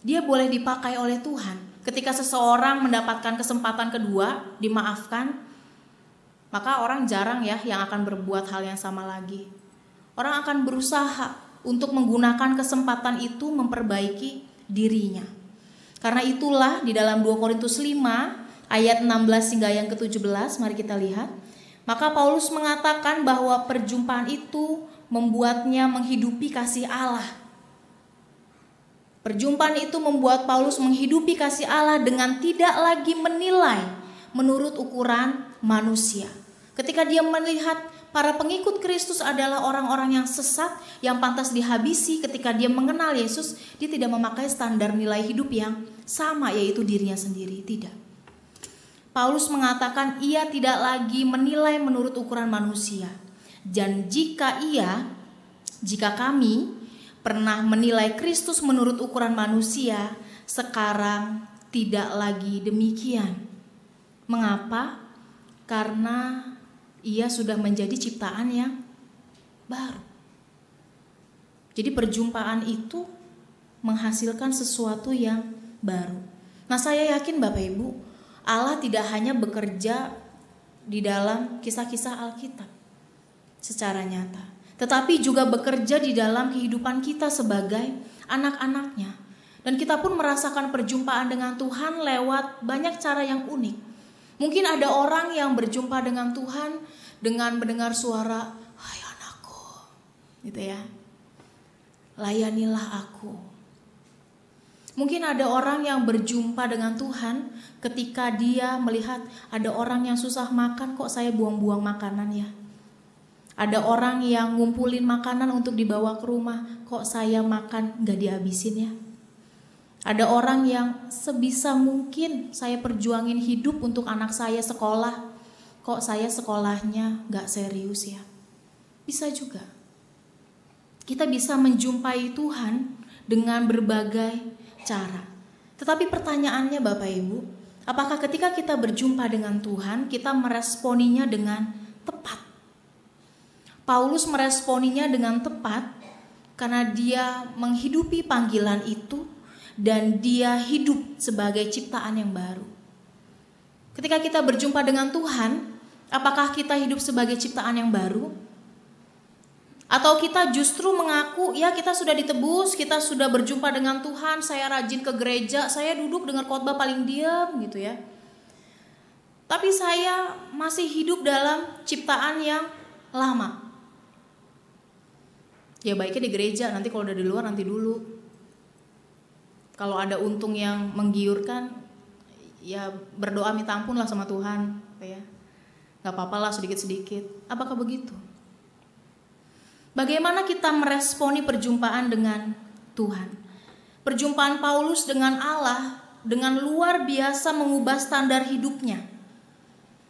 Dia boleh dipakai oleh Tuhan. Ketika seseorang mendapatkan kesempatan kedua, dimaafkan, maka orang jarang ya yang akan berbuat hal yang sama lagi. Orang akan berusaha untuk menggunakan kesempatan itu memperbaiki dirinya. Karena itulah di dalam 2 Korintus 5 ayat 16 hingga yang ke-17, mari kita lihat. Maka Paulus mengatakan bahwa perjumpaan itu membuatnya menghidupi kasih Allah. Perjumpaan itu membuat Paulus menghidupi kasih Allah dengan tidak lagi menilai menurut ukuran manusia. Ketika dia melihat para pengikut Kristus adalah orang-orang yang sesat, yang pantas dihabisi, ketika dia mengenal Yesus, dia tidak memakai standar nilai hidup yang sama, yaitu dirinya sendiri. Tidak. Paulus mengatakan ia tidak lagi menilai menurut ukuran manusia. Dan jika kami pernah menilai Kristus menurut ukuran manusia, sekarang tidak lagi demikian. Mengapa? Karena ia sudah menjadi ciptaan yang baru. Jadi perjumpaan itu menghasilkan sesuatu yang baru. Nah, saya yakin Bapak Ibu, Allah tidak hanya bekerja di dalam kisah-kisah Alkitab secara nyata, tetapi juga bekerja di dalam kehidupan kita sebagai anak-anaknya. Dan kita pun merasakan perjumpaan dengan Tuhan lewat banyak cara yang unik. Mungkin ada orang yang berjumpa dengan Tuhan dengan mendengar suara, "Hai anakku," gitu ya, "layanilah aku." Mungkin ada orang yang berjumpa dengan Tuhan ketika dia melihat ada orang yang susah makan, kok saya buang-buang makanan ya. Ada orang yang ngumpulin makanan untuk dibawa ke rumah, kok saya makan gak dihabisin ya. Ada orang yang sebisa mungkin saya perjuangin hidup untuk anak saya sekolah, kok saya sekolahnya gak serius ya. Bisa juga. Kita bisa menjumpai Tuhan dengan berbagai cara. Tetapi pertanyaannya Bapak Ibu, apakah ketika kita berjumpa dengan Tuhan, kita meresponinya dengan tepat? Paulus meresponinya dengan tepat karena dia menghidupi panggilan itu dan dia hidup sebagai ciptaan yang baru. Ketika kita berjumpa dengan Tuhan, apakah kita hidup sebagai ciptaan yang baru? Atau kita justru mengaku, ya kita sudah ditebus, kita sudah berjumpa dengan Tuhan, saya rajin ke gereja, saya duduk dengar khotbah paling diam gitu ya. Tapi saya masih hidup dalam ciptaan yang lama. Ya baiknya di gereja, nanti kalau udah di luar nanti dulu. Kalau ada untung yang menggiurkan, ya berdoa minta ampun lah sama Tuhan, ya. Gak apa-apa lah sedikit-sedikit. Apakah begitu? Bagaimana kita meresponi perjumpaan dengan Tuhan? Perjumpaan Paulus dengan Allah dengan luar biasa mengubah standar hidupnya.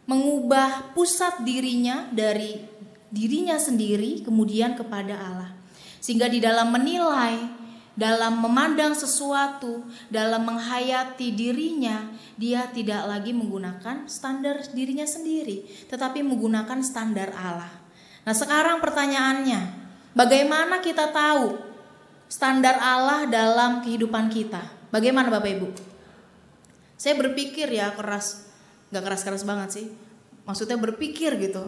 Mengubah pusat dirinya dari dirinya sendiri kemudian kepada Allah. Sehingga di dalam menilai dalam memandang sesuatu, dalam menghayati dirinya, dia tidak lagi menggunakan standar dirinya sendiri, tetapi menggunakan standar Allah. Nah, sekarang pertanyaannya, bagaimana kita tahu standar Allah dalam kehidupan kita? Bagaimana Bapak Ibu? Saya berpikir ya keras, gak keras-keras banget sih. Maksudnya berpikir gitu.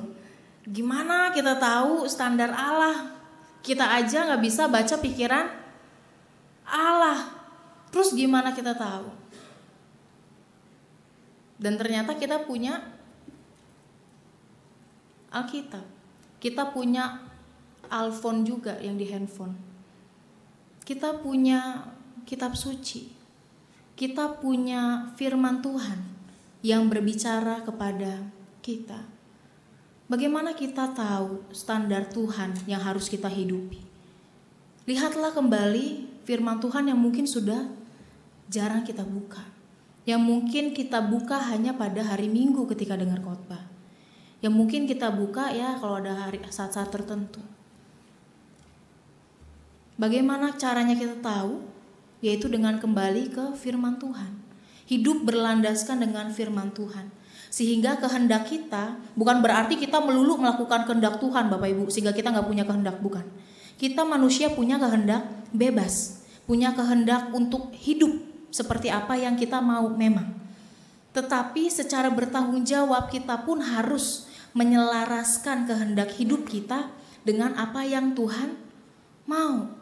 Gimana kita tahu standar Allah? Kita aja gak bisa baca pikiran Allah. Terus gimana kita tahu? Dan ternyata kita punya Alkitab. Kita punya Alfon juga yang di handphone. Kita punya kitab suci. Kita punya firman Tuhan yang berbicara kepada kita. Bagaimana kita tahu standar Tuhan yang harus kita hidupi? Lihatlah kembali firman Tuhan yang mungkin sudah jarang kita buka. Yang mungkin kita buka hanya pada hari Minggu ketika dengar khotbah. Yang mungkin kita buka ya kalau ada hari saat-saat tertentu. Bagaimana caranya kita tahu? Yaitu dengan kembali ke firman Tuhan. Hidup berlandaskan dengan firman Tuhan. Sehingga kehendak kita bukan berarti kita melulu melakukan kehendak Tuhan Bapak Ibu. Sehingga kita gak punya kehendak, bukan. Kita manusia punya kehendak bebas. Punya kehendak untuk hidup seperti apa yang kita mau memang. Tetapi secara bertanggung jawab kita pun harus menyelaraskan kehendak hidup kita dengan apa yang Tuhan mau.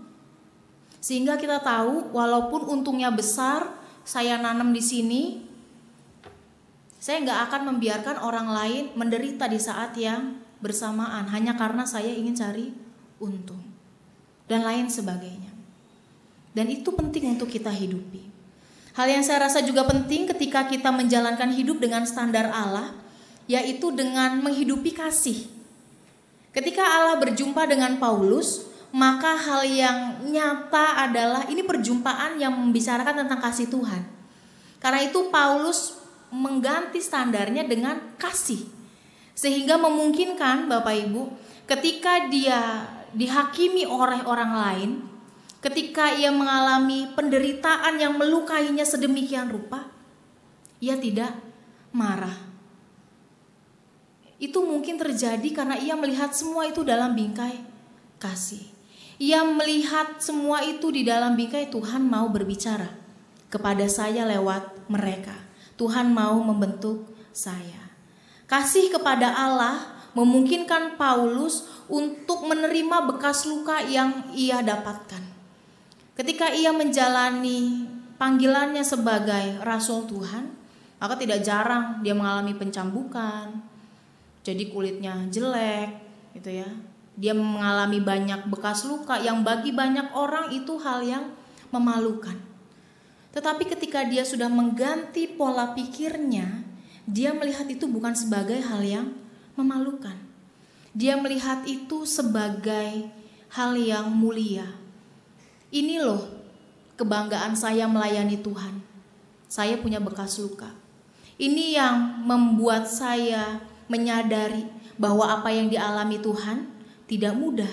Sehingga kita tahu walaupun untungnya besar, saya nanam di sini, saya nggak akan membiarkan orang lain menderita di saat yang bersamaan hanya karena saya ingin cari untung dan lain sebagainya. Dan itu penting untuk kita hidupi. Hal yang saya rasa juga penting ketika kita menjalankan hidup dengan standar Allah, yaitu dengan menghidupi kasih. Ketika Allah berjumpa dengan Paulus, maka hal yang nyata adalah ini perjumpaan yang membicarakan tentang kasih Tuhan. Karena itu Paulus mengganti standarnya dengan kasih. Sehingga memungkinkan Bapak Ibu, ketika dia dihakimi oleh orang lain, ketika ia mengalami penderitaan yang melukainya sedemikian rupa, ia tidak marah. Itu mungkin terjadi karena ia melihat semua itu dalam bingkai kasih. Ia melihat semua itu di dalam bingkai Tuhan mau berbicara kepada saya lewat mereka. Tuhan mau membentuk saya. Kasih kepada Allah memungkinkan Paulus untuk menerima bekas luka yang ia dapatkan. Ketika ia menjalani panggilannya sebagai rasul Tuhan, maka tidak jarang dia mengalami pencambukan. Jadi kulitnya jelek, gitu ya. Dia mengalami banyak bekas luka yang bagi banyak orang itu hal yang memalukan. Tetapi ketika dia sudah mengganti pola pikirnya, dia melihat itu bukan sebagai hal yang memalukan. Dia melihat itu sebagai hal yang mulia. Ini loh kebanggaan saya melayani Tuhan. Saya punya bekas luka. Ini yang membuat saya menyadari bahwa apa yang dialami Tuhan tidak mudah.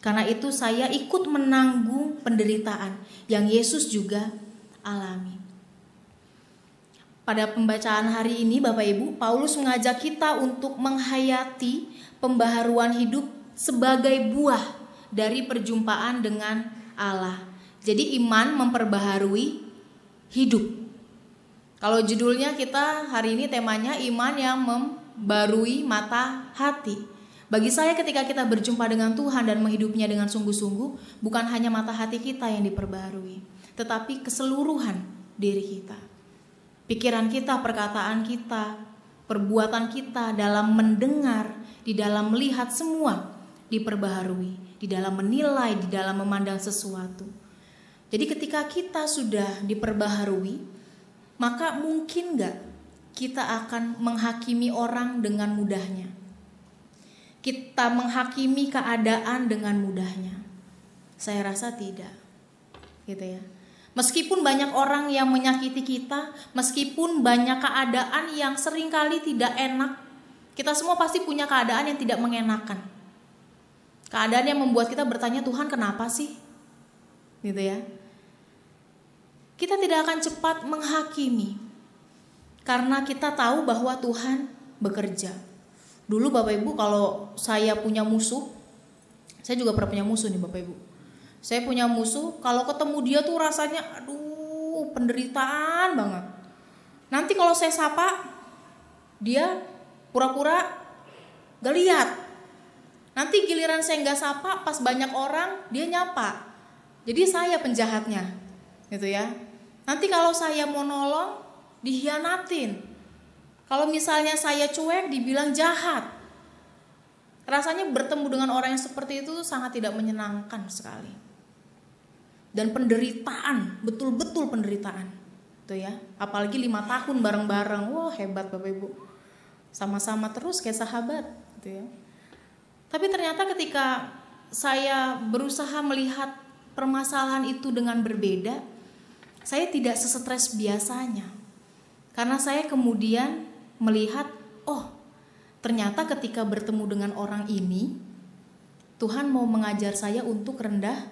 Karena itu saya ikut menanggung penderitaan yang Yesus juga alami. Pada pembacaan hari ini Bapak Ibu, Paulus mengajak kita untuk menghayati pembaharuan hidup sebagai buah dari perjumpaan dengan Allah. Jadi iman memperbaharui hidup. Kalau judulnya kita hari ini temanya iman yang membarui mata hati. Bagi saya ketika kita berjumpa dengan Tuhan dan menghidupnya dengan sungguh-sungguh, bukan hanya mata hati kita yang diperbarui, tetapi keseluruhan diri kita. Pikiran kita, perkataan kita, perbuatan kita dalam mendengar, di dalam melihat semua diperbaharui, di dalam menilai, di dalam memandang sesuatu. Jadi ketika kita sudah diperbaharui, maka mungkin gak kita akan menghakimi orang dengan mudahnya? Kita menghakimi keadaan dengan mudahnya? Saya rasa tidak, gitu ya. Meskipun banyak orang yang menyakiti kita, meskipun banyak keadaan yang seringkali tidak enak, kita semua pasti punya keadaan yang tidak mengenakan. Keadaan yang membuat kita bertanya, Tuhan kenapa sih? Gitu ya. kita tidak akan cepat menghakimi karena kita tahu bahwa Tuhan bekerja. Dulu Bapak Ibu, kalau saya punya musuh, saya juga pernah punya musuh nih Bapak Ibu. Saya punya musuh, kalau ketemu dia tuh rasanya aduh penderitaan banget. Nanti kalau saya sapa, dia pura-pura gak lihat. Nanti giliran saya gak sapa, pas banyak orang dia nyapa. Jadi saya penjahatnya, gitu ya. Nanti kalau saya mau nolong, dihianatin. Kalau misalnya saya cuek, dibilang jahat. Rasanya bertemu dengan orang yang seperti itu sangat tidak menyenangkan sekali. Dan penderitaan, betul-betul penderitaan, tuh ya. Apalagi 5 tahun bareng-bareng, wah hebat Bapak Ibu. Sama-sama terus kayak sahabat, gitu ya. Tapi ternyata ketika saya berusaha melihat permasalahan itu dengan berbeda, saya tidak sestres biasanya. Karena saya kemudian melihat, oh ternyata ketika bertemu dengan orang ini, Tuhan mau mengajar saya untuk rendah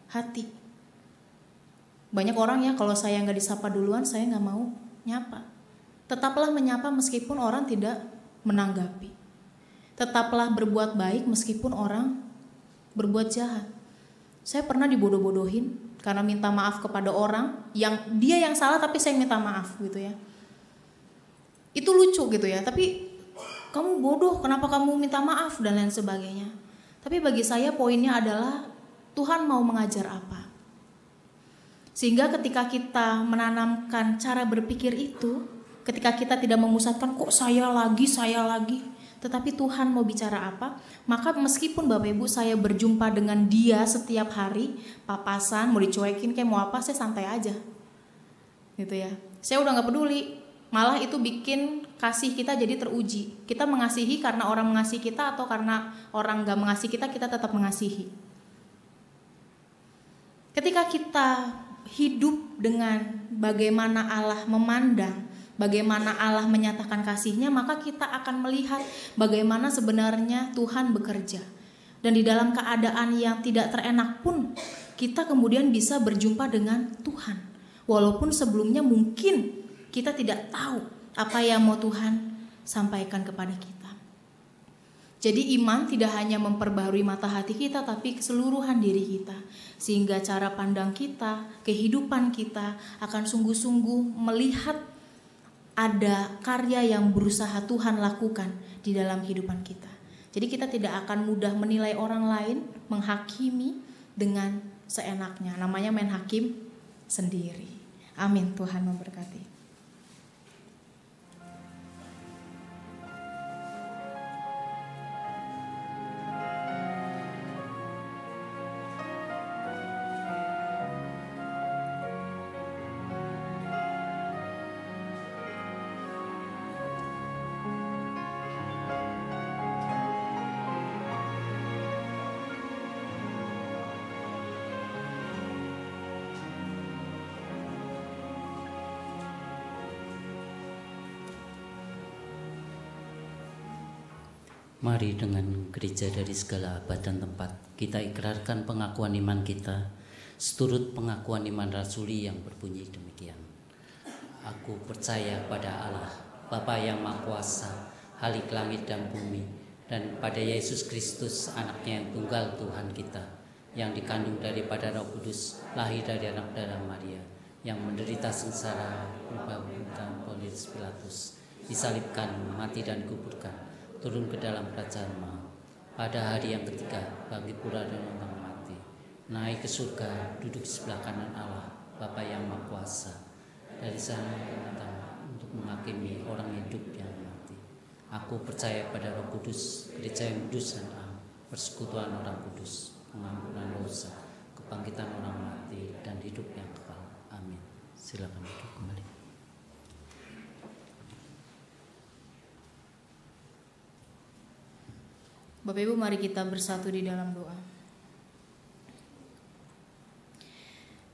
hati. Banyak orang ya, kalau saya nggak disapa duluan, saya nggak mau nyapa. Tetaplah menyapa meskipun orang tidak menanggapi. Tetaplah berbuat baik meskipun orang berbuat jahat. Saya pernah dibodoh-bodohin karena minta maaf kepada orang yang dia yang salah tapi saya minta maaf gitu ya. Itu lucu gitu ya, tapi kamu bodoh, kenapa kamu minta maaf dan lain sebagainya. Tapi bagi saya poinnya adalah Tuhan mau mengajar apa. Sehingga ketika kita menanamkan cara berpikir itu, ketika kita tidak memusatkan kok saya lagi, tetapi Tuhan mau bicara apa, maka meskipun Bapak Ibu saya berjumpa dengan dia setiap hari, papasan, mau dicuekin kayak mau apa, saya santai aja gitu ya. Saya udah gak peduli, malah itu bikin kasih kita jadi teruji. Kita mengasihi karena orang mengasihi kita, atau karena orang gak mengasihi kita, kita tetap mengasihi. Ketika kita hidup dengan bagaimana Allah memandang, bagaimana Allah menyatakan kasih-Nya, maka kita akan melihat bagaimana sebenarnya Tuhan bekerja. Dan di dalam keadaan yang tidak terenak pun, kita kemudian bisa berjumpa dengan Tuhan. Walaupun sebelumnya mungkin kita tidak tahu apa yang mau Tuhan sampaikan kepada kita. Jadi iman tidak hanya memperbaharui mata hati kita, tapi keseluruhan diri kita. Sehingga cara pandang kita, kehidupan kita akan sungguh-sungguh melihat ada karya yang berusaha Tuhan lakukan di dalam kehidupan kita. Jadi kita tidak akan mudah menilai orang lain, menghakimi dengan seenaknya. Namanya main hakim sendiri. Amin. Tuhan memberkati. Mari dengan gereja dari segala abad dan tempat kita ikrarkan pengakuan iman kita seturut pengakuan iman rasuli yang berbunyi demikian. Aku percaya pada Allah, Bapa yang Maha Kuasa, Halik langit dan bumi, dan pada Yesus Kristus anaknya yang tunggal Tuhan kita, yang dikandung daripada Roh Kudus, lahir dari anak darah Maria, yang menderita sengsara berupa dan Pontius Pilatus, disalibkan, mati dan dikuburkan, turun ke dalam kerajaan maut, pada hari yang ketiga bangkit pula dari orang mati, naik ke surga, duduk di sebelah kanan Allah, Bapa yang Maha Kuasa, dari sana datang untuk menghakimi orang hidup yang mati. Aku percaya pada Roh Kudus, gereja yang kudus dan am, persekutuan orang kudus, pengampunan dosa, kebangkitan orang mati, dan hidup yang kekal. Amin. Silakan duduk kembali. Bapak Ibu, mari kita bersatu di dalam doa.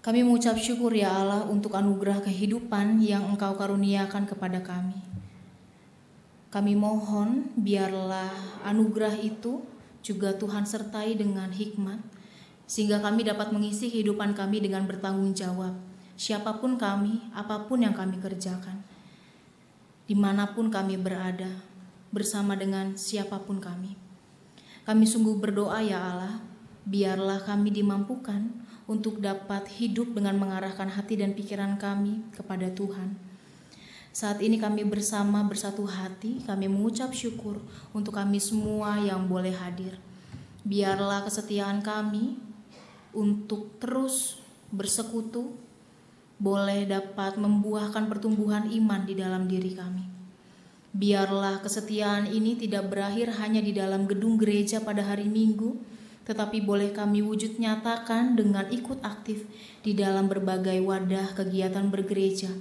Kami mengucap syukur ya Allah untuk anugerah kehidupan yang Engkau karuniakan kepada kami. Kami mohon biarlah anugerah itu juga Tuhan sertai dengan hikmat, sehingga kami dapat mengisi kehidupan kami dengan bertanggung jawab siapapun kami, apapun yang kami kerjakan, dimanapun kami berada, bersama dengan siapapun kami. Kami sungguh berdoa ya Allah, biarlah kami dimampukan untuk dapat hidup dengan mengarahkan hati dan pikiran kami kepada Tuhan. Saat ini kami bersatu hati, kami mengucap syukur untuk kami semua yang boleh hadir. Biarlah kesetiaan kami untuk terus bersekutu boleh dapat membuahkan pertumbuhan iman di dalam diri kami. Biarlah kesetiaan ini tidak berakhir hanya di dalam gedung gereja pada hari Minggu, tetapi boleh kami wujud nyatakan dengan ikut aktif di dalam berbagai wadah kegiatan bergereja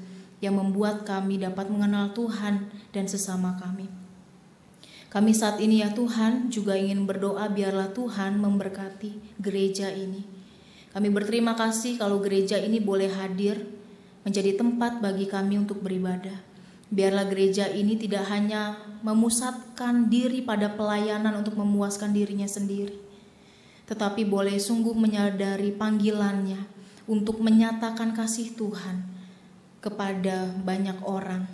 yang membuat kami dapat mengenal Tuhan dan sesama kami. Kami saat ini ya Tuhan juga ingin berdoa biarlah Tuhan memberkati gereja ini. Kami berterima kasih kalau gereja ini boleh hadir menjadi tempat bagi kami untuk beribadah. Biarlah gereja ini tidak hanya memusatkan diri pada pelayanan untuk memuaskan dirinya sendiri, tetapi boleh sungguh menyadari panggilannya untuk menyatakan kasih Tuhan kepada banyak orang,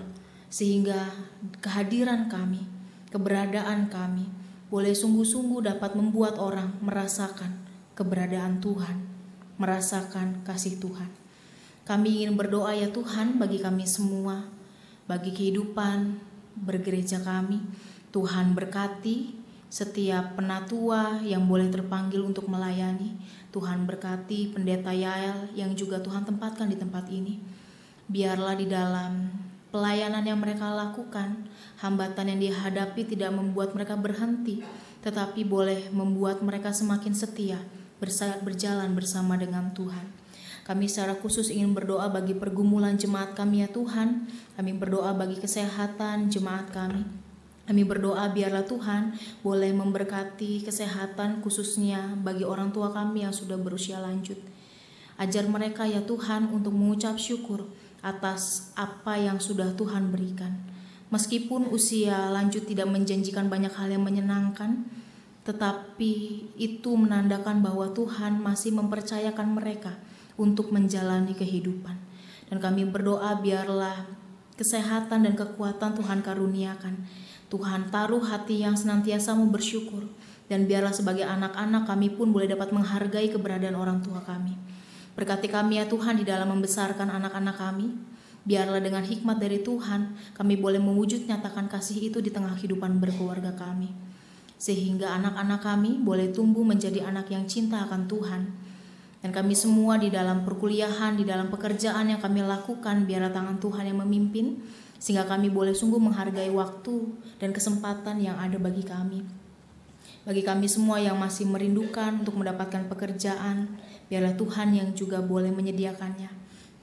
sehingga kehadiran kami, keberadaan kami boleh sungguh-sungguh dapat membuat orang merasakan keberadaan Tuhan, merasakan kasih Tuhan. Kami ingin berdoa ya Tuhan bagi kami semua, bagi kehidupan bergereja kami. Tuhan berkati setiap penatua yang boleh terpanggil untuk melayani. Tuhan berkati pendeta Yael yang juga Tuhan tempatkan di tempat ini. Biarlah di dalam pelayanan yang mereka lakukan, hambatan yang dihadapi tidak membuat mereka berhenti, tetapi boleh membuat mereka semakin setia berjalan bersama dengan Tuhan. Kami secara khusus ingin berdoa bagi pergumulan jemaat kami ya Tuhan. Kami berdoa bagi kesehatan jemaat kami. Kami berdoa biarlah Tuhan boleh memberkati kesehatan khususnya bagi orang tua kami yang sudah berusia lanjut. Ajar mereka ya Tuhan untuk mengucap syukur atas apa yang sudah Tuhan berikan. Meskipun usia lanjut tidak menjanjikan banyak hal yang menyenangkan, tetapi itu menandakan bahwa Tuhan masih mempercayakan mereka untuk menjalani kehidupan. Dan kami berdoa biarlah kesehatan dan kekuatan Tuhan karuniakan. Tuhan taruh hati yang senantiasa mau bersyukur. Dan biarlah sebagai anak-anak kami pun boleh dapat menghargai keberadaan orang tua kami. Berkati kami ya Tuhan di dalam membesarkan anak-anak kami. Biarlah dengan hikmat dari Tuhan kami boleh mewujud nyatakan kasih itu di tengah kehidupan berkeluarga kami. Sehingga anak-anak kami boleh tumbuh menjadi anak yang cinta akan Tuhan. Dan kami semua di dalam perkuliahan, di dalam pekerjaan yang kami lakukan, biarlah tangan Tuhan yang memimpin, sehingga kami boleh sungguh menghargai waktu dan kesempatan yang ada bagi kami. Bagi kami semua yang masih merindukan untuk mendapatkan pekerjaan, biarlah Tuhan yang juga boleh menyediakannya.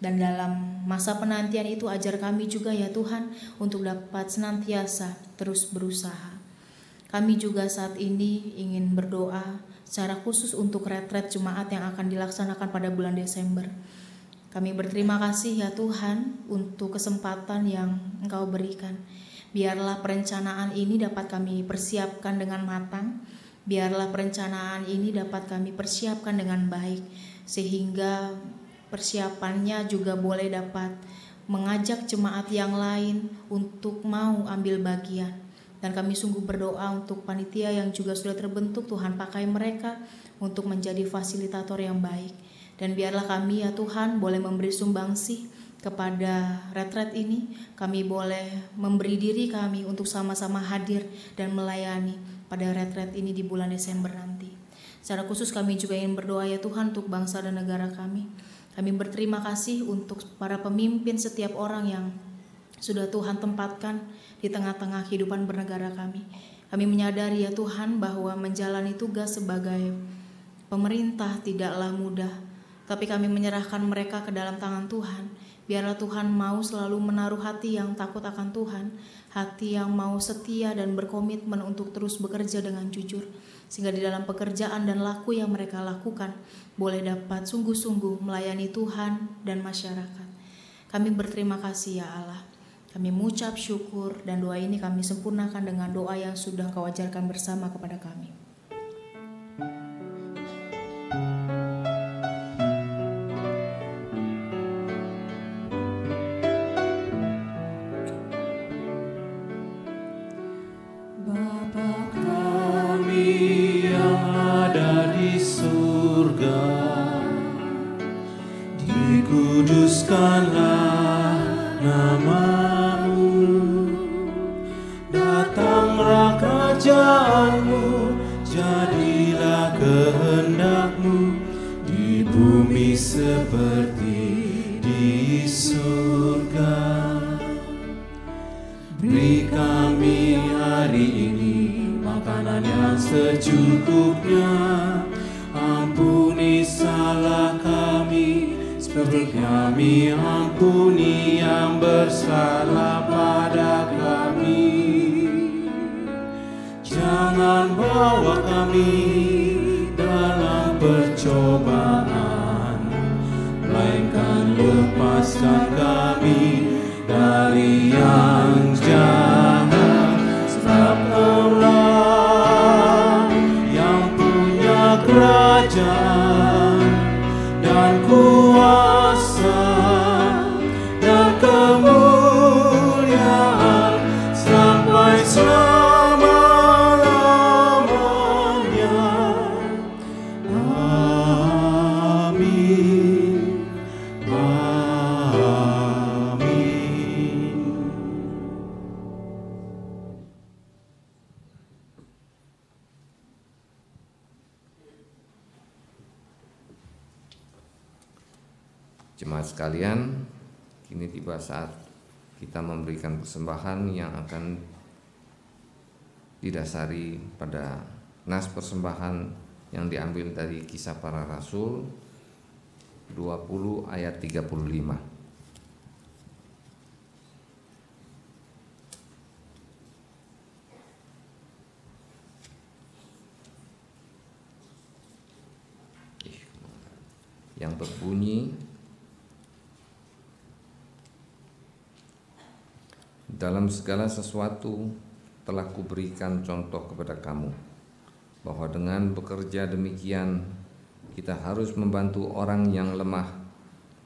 Dan dalam masa penantian itu ajar kami juga ya Tuhan untuk dapat senantiasa terus berusaha. Kami juga saat ini ingin berdoa secara khusus untuk retret jemaat yang akan dilaksanakan pada bulan Desember. Kami berterima kasih ya Tuhan untuk kesempatan yang Engkau berikan. Biarlah perencanaan ini dapat kami persiapkan dengan matang. Biarlah perencanaan ini dapat kami persiapkan dengan baik, sehingga persiapannya juga boleh dapat mengajak jemaat yang lain untuk mau ambil bagian. Dan kami sungguh berdoa untuk panitia yang juga sudah terbentuk, Tuhan pakai mereka untuk menjadi fasilitator yang baik. Dan biarlah kami ya Tuhan boleh memberi sumbangsih kepada retret ini. Kami boleh memberi diri kami untuk sama-sama hadir dan melayani pada retret ini di bulan Desember nanti. Secara khusus kami juga ingin berdoa ya Tuhan untuk bangsa dan negara kami. Kami berterima kasih untuk para pemimpin setiap orang yang sudah Tuhan tempatkan di tengah-tengah kehidupan bernegara kami. Kami menyadari ya Tuhan bahwa menjalani tugas sebagai pemerintah tidaklah mudah, tapi kami menyerahkan mereka ke dalam tangan Tuhan. Biarlah Tuhan mau selalu menaruh hati yang takut akan Tuhan, hati yang mau setia dan berkomitmen untuk terus bekerja dengan jujur, sehingga di dalam pekerjaan dan laku yang mereka lakukan boleh dapat sungguh-sungguh melayani Tuhan dan masyarakat. Kami berterima kasih ya Allah. Kami mengucap syukur dan doa ini kami sempurnakan dengan doa yang sudah Kau ajarkan bersama kepada kami. Beri kami hari ini makanan yang secukupnya. Ampuni salah kami seperti kami ampuni yang bersalah pada kami. Jangan bawa kami dalam percobaan, melainkan lepaskan kami dari yang jahat. Sebab Kaulah yang punya kerajaan dan kuasa dan kemuliaan sampai selama-lamanya. Amin. Amin. Jemaat sekalian, kini tiba saat kita memberikan persembahan yang akan didasari pada nas persembahan yang diambil dari Kisah Para Rasul 20 ayat 35. Yang berbunyi, dalam segala sesuatu telah kuberikan contoh kepada kamu, bahwa dengan bekerja demikian kita harus membantu orang yang lemah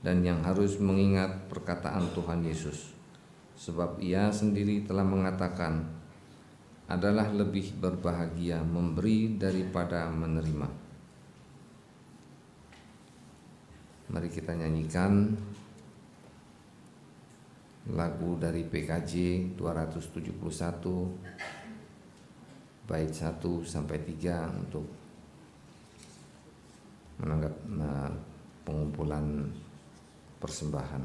dan yang harus mengingat perkataan Tuhan Yesus. Sebab Ia sendiri telah mengatakan, adalah lebih berbahagia memberi daripada menerima. Mari kita nyanyikan lagu dari PKJ 271 bait 1 sampai 3 untuk menanggap pengumpulan persembahan.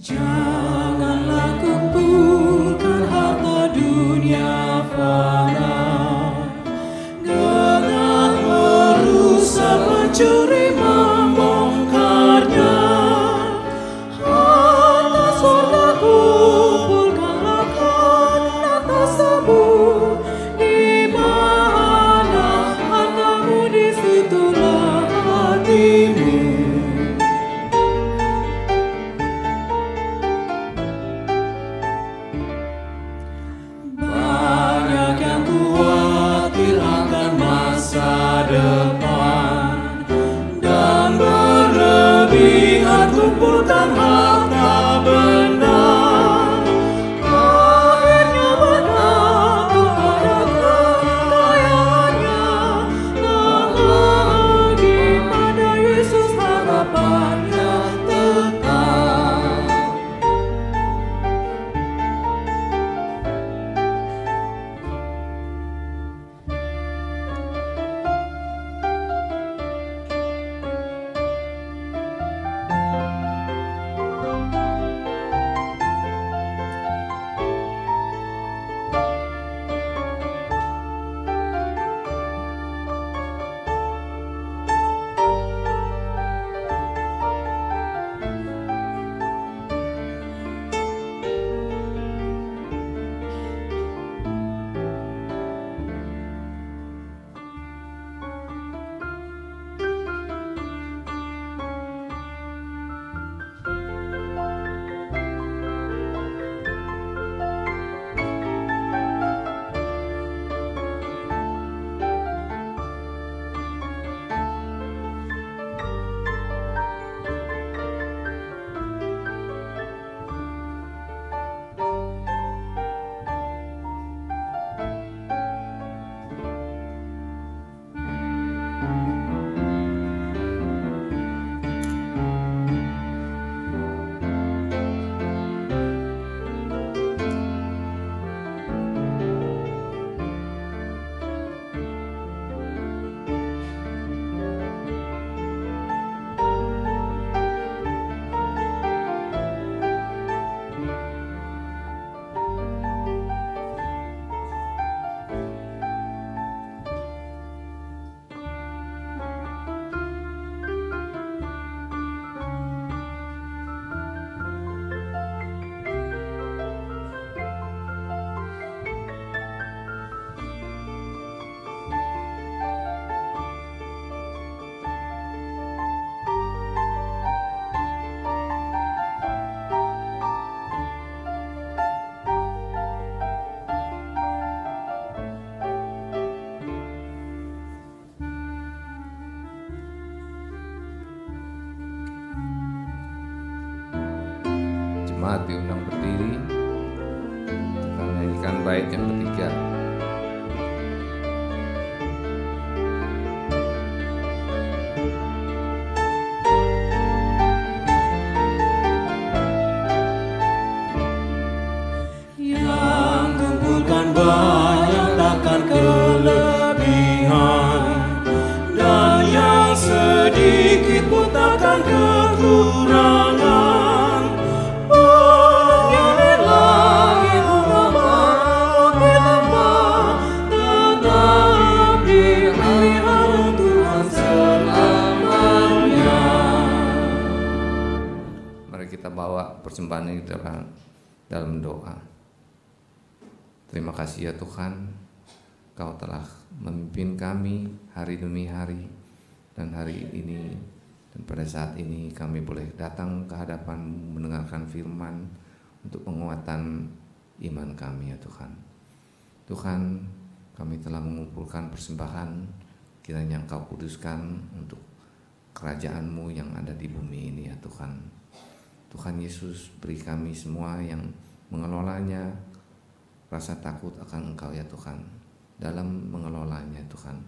Janganlah kumpulkan harta dunia fana, mencuri membongkarnya. Harta surga kumpulkanlah karena tersebut. Di mana hartamu, di situlah hatimu. Banyak yang khawatir akan masa depan, berlebihan kumpulkan harta benda. Akhirnya berdampak pada kekayaannya, lagi pada Yesus harapannya tetap. Jemaat diundang berdiri. Kita menyanyikan bait yang ketiga. Yang kumpulkan banyak takkan kelebihan, dan yang sedikit pun takkan kekurangan. Penyalir langit umpama lembah, tetap dipelihara Tuhan selamanya. Mari kita bawa persembahan ini dalam doa. Terima kasih ya Tuhan, Kau telah memimpin kami hari demi hari, dan hari ini dan pada saat ini kami boleh datang ke hadapan-Mu mendengarkan firman untuk penguatan iman kami ya Tuhan. Tuhan, kami telah mengumpulkan persembahan, kiranya Engkau kuduskan untuk kerajaan-Mu yang ada di bumi ini ya Tuhan. Tuhan Yesus, beri kami semua yang mengelolanya rasa takut akan Engkau ya Tuhan, dalam mengelolanya Tuhan,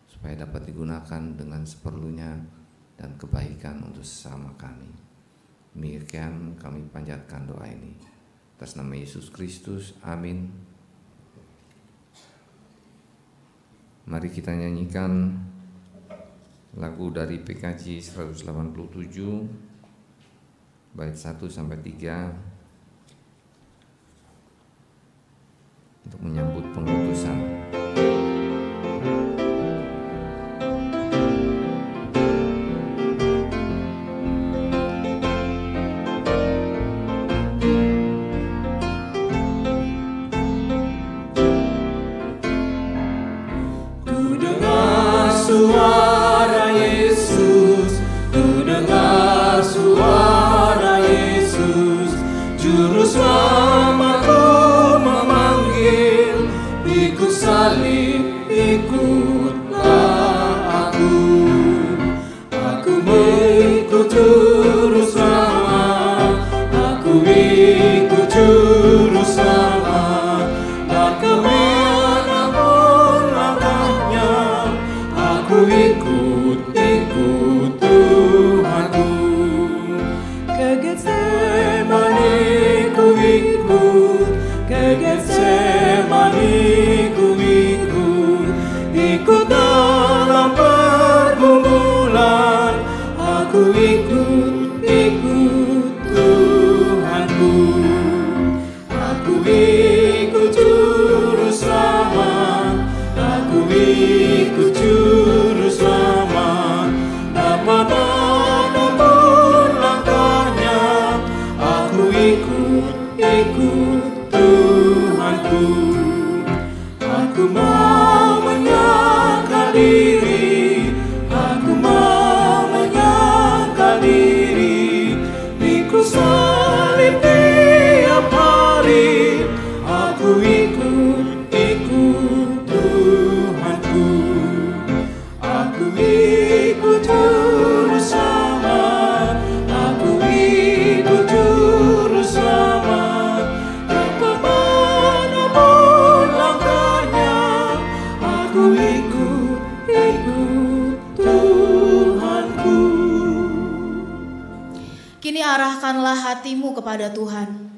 supaya dapat digunakan dengan seperlunya dan kebaikan untuk sesama kami. Demikian kami panjatkan doa ini atas nama Yesus Kristus, amin. Mari kita nyanyikan lagu dari PKJ 187 bait 1-3 untuk menyambut pengutusan. Ku dengar suara Yesus, ku dengar suara Yesus, Juru Selamatku memanggil, ikut salib, ikutlah aku. Aku mengikut Juru Selamat, aku ikut Juru Selamat, dan kemanapun langkahnya, aku ikut Tuhanku. Ke Getsemani ku ikut, ke Getsemani ku ikut dalam pergumulan, aku ikut Tuhanku. Aku ikut Juru Selamat, aku ikut Juru Selamat, dapat manapun langkahnya, aku ikut Tuhanku. Aku mau menyangkal diri, aku mau menyangkal diri, ikut salib tiap hari, aku ikut Tuhanku. Aku ikut Juru Selamat, aku ikut Juru Selamat, dan kemanapun langkahnya, aku ikut Tuhanku. Kini arahkanlah hatimu kepada Tuhan.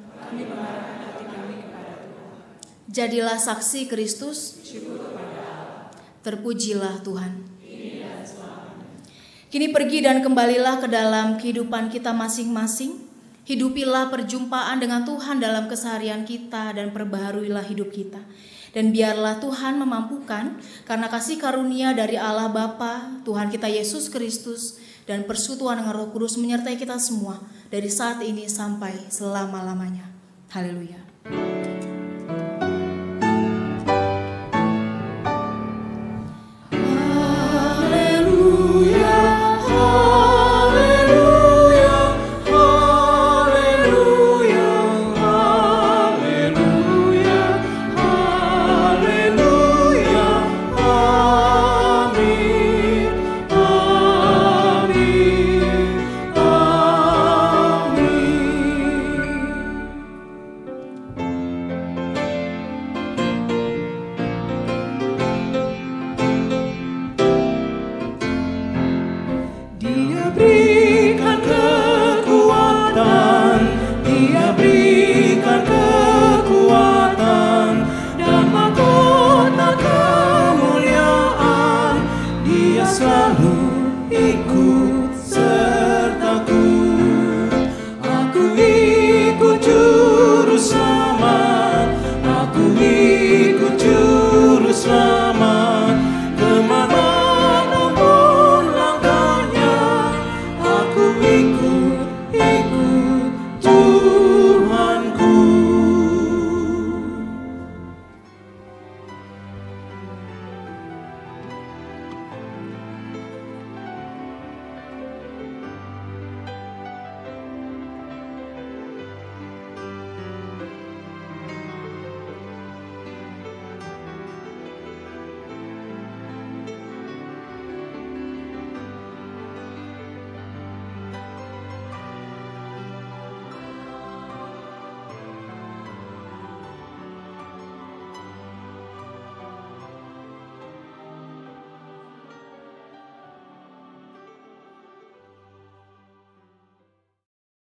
Jadilah saksi Kristus. Terpujilah Tuhan. Kini pergi dan kembalilah ke dalam kehidupan kita masing-masing. Hidupilah perjumpaan dengan Tuhan dalam keseharian kita dan perbaharuilah hidup kita. Dan biarlah Tuhan memampukan karena kasih karunia dari Allah Bapa, Tuhan kita Yesus Kristus, dan persekutuan dengan Roh Kudus menyertai kita semua dari saat ini sampai selama-lamanya. Haleluya. selalu ikut.